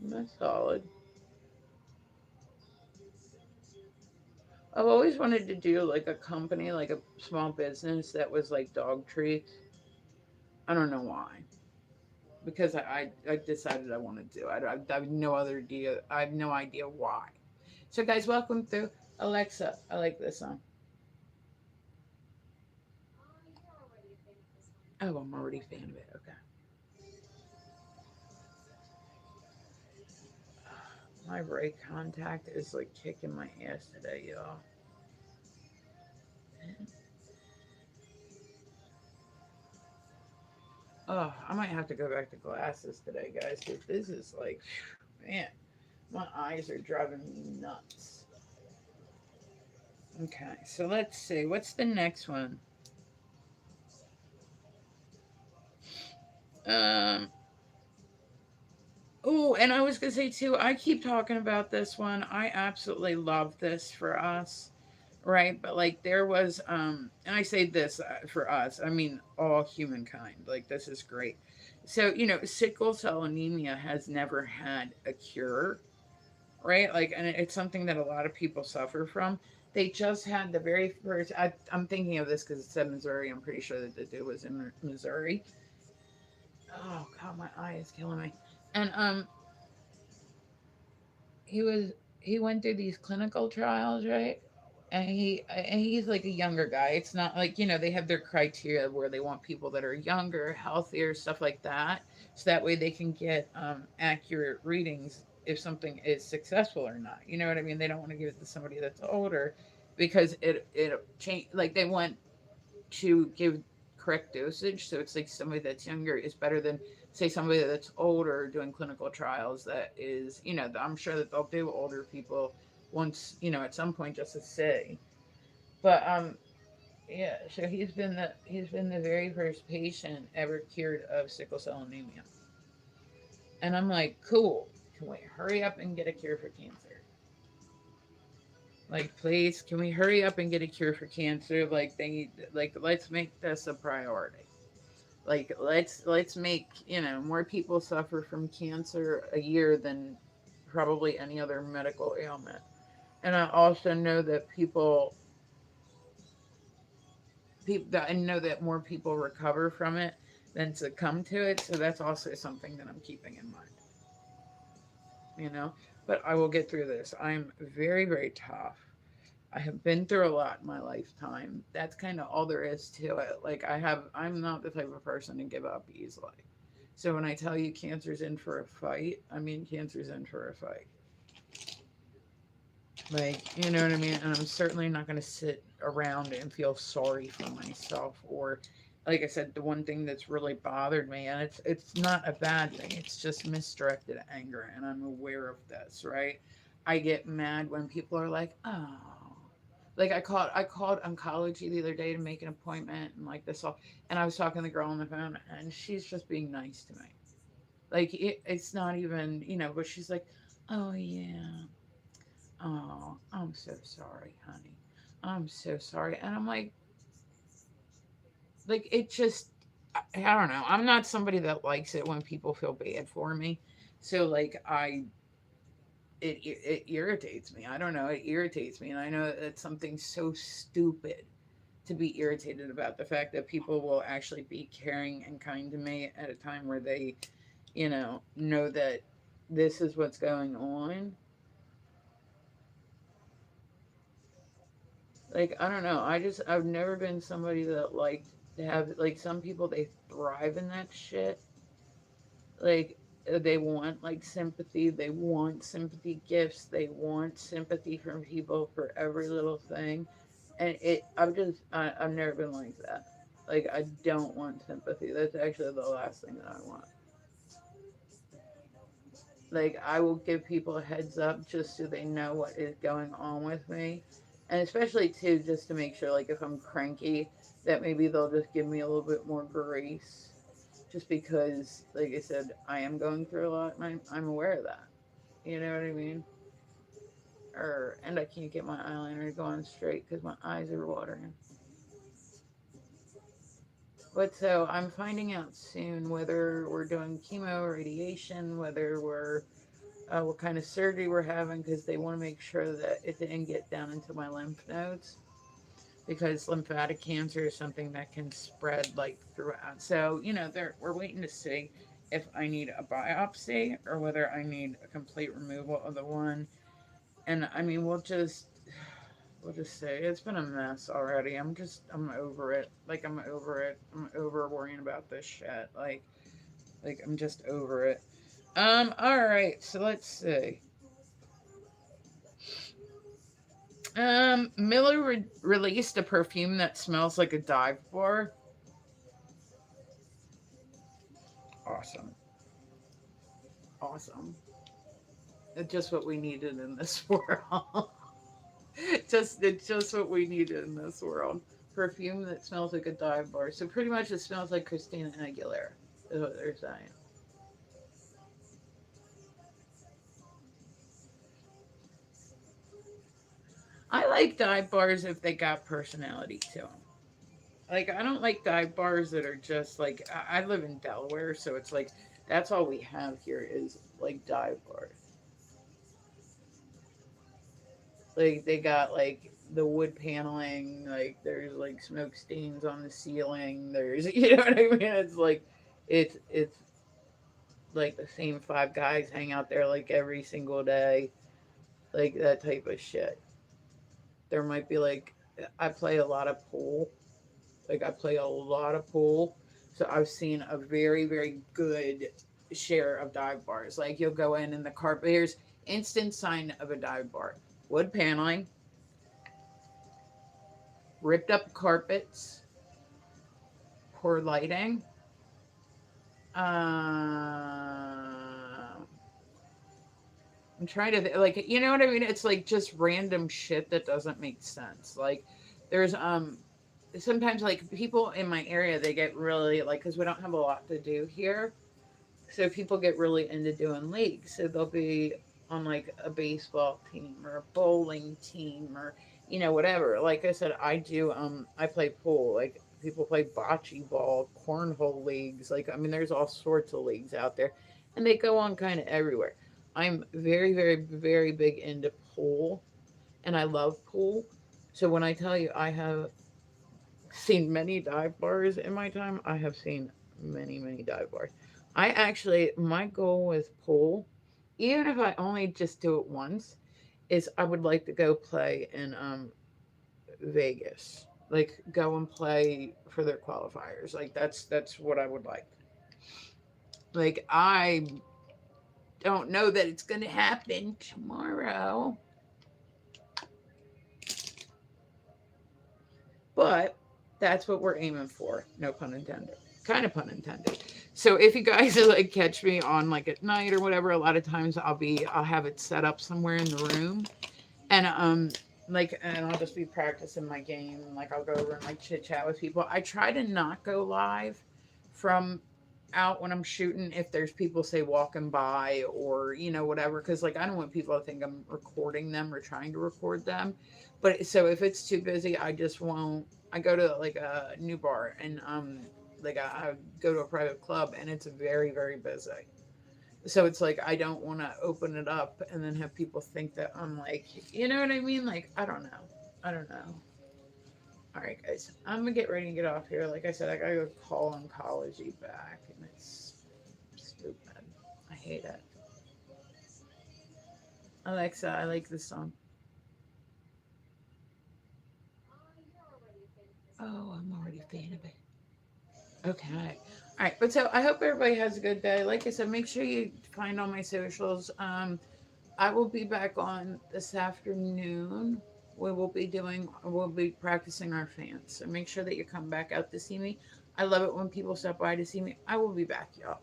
That's solid. I've always wanted to do like a company, like a small business that was like dog treats. I don't know why. Because I decided I want to do. I have no other idea. I have no idea why. So, guys, welcome to Alexa. I like this song. Oh, I'm already a fan of it. Okay. My right contact is like kicking my ass today, y'all. Oh, I might have to go back to glasses today, guys, because this is like, man, my eyes are driving me nuts. Okay, so let's see. What's the next one? Um, oh, and I was gonna say too, I keep talking about this one. I absolutely love this for us, right? But like there was and I say this for us, I mean all humankind. Like this is great. So, sickle cell anemia has never had a cure, right? Like, and it's something that a lot of people suffer from. They just had the very first. I'm thinking of this because it said Missouri. I'm pretty sure that the dude was in Missouri. Oh God, my eye is killing me. And he was he went through these clinical trials, right? And he's like a younger guy. It's not like, they have their criteria where they want people that are younger, healthier, stuff like that, so that way they can get accurate readings if something is successful or not. You know what I mean? They don't want to give it to somebody that's older because it change, like they want to give correct dosage. So it's like somebody that's younger is better than say somebody that's older doing clinical trials. That is, I'm sure that they'll do older people once, at some point just to say. But yeah, so he's been the very first patient ever cured of sickle cell anemia. And I'm like, cool. Can we hurry up and get a cure for cancer? Like, please, can we hurry up and get a cure for cancer? Like, let's make this a priority. Like, let's make more people suffer from cancer a year than probably any other medical ailment. And I also know that people I know that more people recover from it than succumb to it. So that's also something that I'm keeping in mind. You know, but I will get through this. I'm very, very tough. I have been through a lot in my lifetime. That's kind of all there is to it. Like I'm not the type of person to give up easily. So when I tell you cancer's in for a fight, I mean cancer's in for a fight. Like, you know what I mean? And I'm certainly not going to sit around and feel sorry for myself or like I said, the one thing that's really bothered me, and it's not a bad thing. It's just misdirected anger, and I'm aware of this, right? I get mad when people are like, "Oh," like I called oncology the other day to make an appointment and like this all, and I was talking to the girl on the phone, and she's just being nice to me. Like it's not even, but she's like, "Oh yeah, oh, I'm so sorry, honey. I'm so sorry." And I'm like it just, I don't know. I'm not somebody that likes it when people feel bad for me. So like it irritates me. I don't know. It irritates me, and I know that it's something so stupid to be irritated about the fact that people will actually be caring and kind to me at a time where they, know that this is what's going on. Like, I don't know. I've never been somebody that liked to have, like, some people, they thrive in that shit. Like, they want, like, sympathy. They want sympathy gifts. They want sympathy from people for every little thing. And I've never been like that. Like, I don't want sympathy. That's actually the last thing that I want. Like, I will give people a heads up just so they know what is going on with me. And especially, too, just to make sure, like, if I'm cranky, that maybe they'll just give me a little bit more grace. Just because, like I said, I am going through a lot and I'm aware of that. You know what I mean? And I can't get my eyeliner to go on straight because my eyes are watering. But so I'm finding out soon whether we're doing chemo, radiation, whether we're what kind of surgery we're having because they want to make sure that it didn't get down into my lymph nodes because lymphatic cancer is something that can spread like throughout. So we're waiting to see if I need a biopsy or whether I need a complete removal of the one. And I mean, we'll just say it's been a mess already. I'm over it. Like I'm over it. I'm over worrying about this shit. Like I'm just over it. All right. So let's see. Miller released a perfume that smells like a dive bar. Awesome. Awesome. It's just what we needed in this world. It's just what we needed in this world. Perfume that smells like a dive bar. So pretty much it smells like Christina Aguilera, is what they're saying. I like dive bars if they got personality to them. Like I don't like dive bars that are just like I live in Delaware, so it's like that's all we have here is like dive bars. Like they got like the wood paneling, like there's like smoke stains on the ceiling. There's you know what I mean? It's like the same five guys hang out there like every single day, like that type of shit. There might be like I play a lot of pool. Like I play a lot of pool, so I've seen a very very good share of dive bars. Like you'll go in and the carpet here's instant sign of a dive bar: wood paneling, ripped up carpets, poor lighting. I'm trying to like you know what I mean. It's like just random shit that doesn't make sense. Like there's sometimes like people in my area they get really like because we don't have a lot to do here. So people get really into doing leagues. So they'll be on like a baseball team or a bowling team or whatever. Like I said, I play pool. Like people play bocce ball, cornhole leagues. Like I mean, there's all sorts of leagues out there, and they go on kind of everywhere. I'm very very very big into pool, and I love pool. So when I tell you I have seen many dive bars in my time. I have seen many, many dive bars. My goal with pool, even if I only just do it once, is I would like to go play in Vegas. Like go and play for their qualifiers. Like that's what I would like. Like I don't know that it's gonna happen tomorrow, but that's what we're aiming for. No pun intended. Kind of pun intended. So if you guys like catch me on like at night or whatever, a lot of times I'll have it set up somewhere in the room, and and I'll just be practicing my game. And, like I'll go over and like chit chat with people. I try to not go live from out when I'm shooting if there's people say walking by or whatever because like I don't want people to think I'm recording them or trying to record them. But so if it's too busy, I just won't. I go to like a new bar and like I go to a private club and it's very very busy. So it's like I don't want to open it up and then have people think that I'm like you know what I mean. Like I don't know. I don't know. All right, guys, I'm gonna get ready to get off here. Like I said, I gotta go call oncology back, and it's stupid. I hate it. Alexa, I like this song. Oh, I'm already a fan of it. Okay. All right, but so I hope everybody has a good day. Like I said, make sure you find all my socials. I will be back on this afternoon. We'll be practicing our fans. So make sure that you come back out to see me. I love it when people stop by to see me. I will be back, y'all.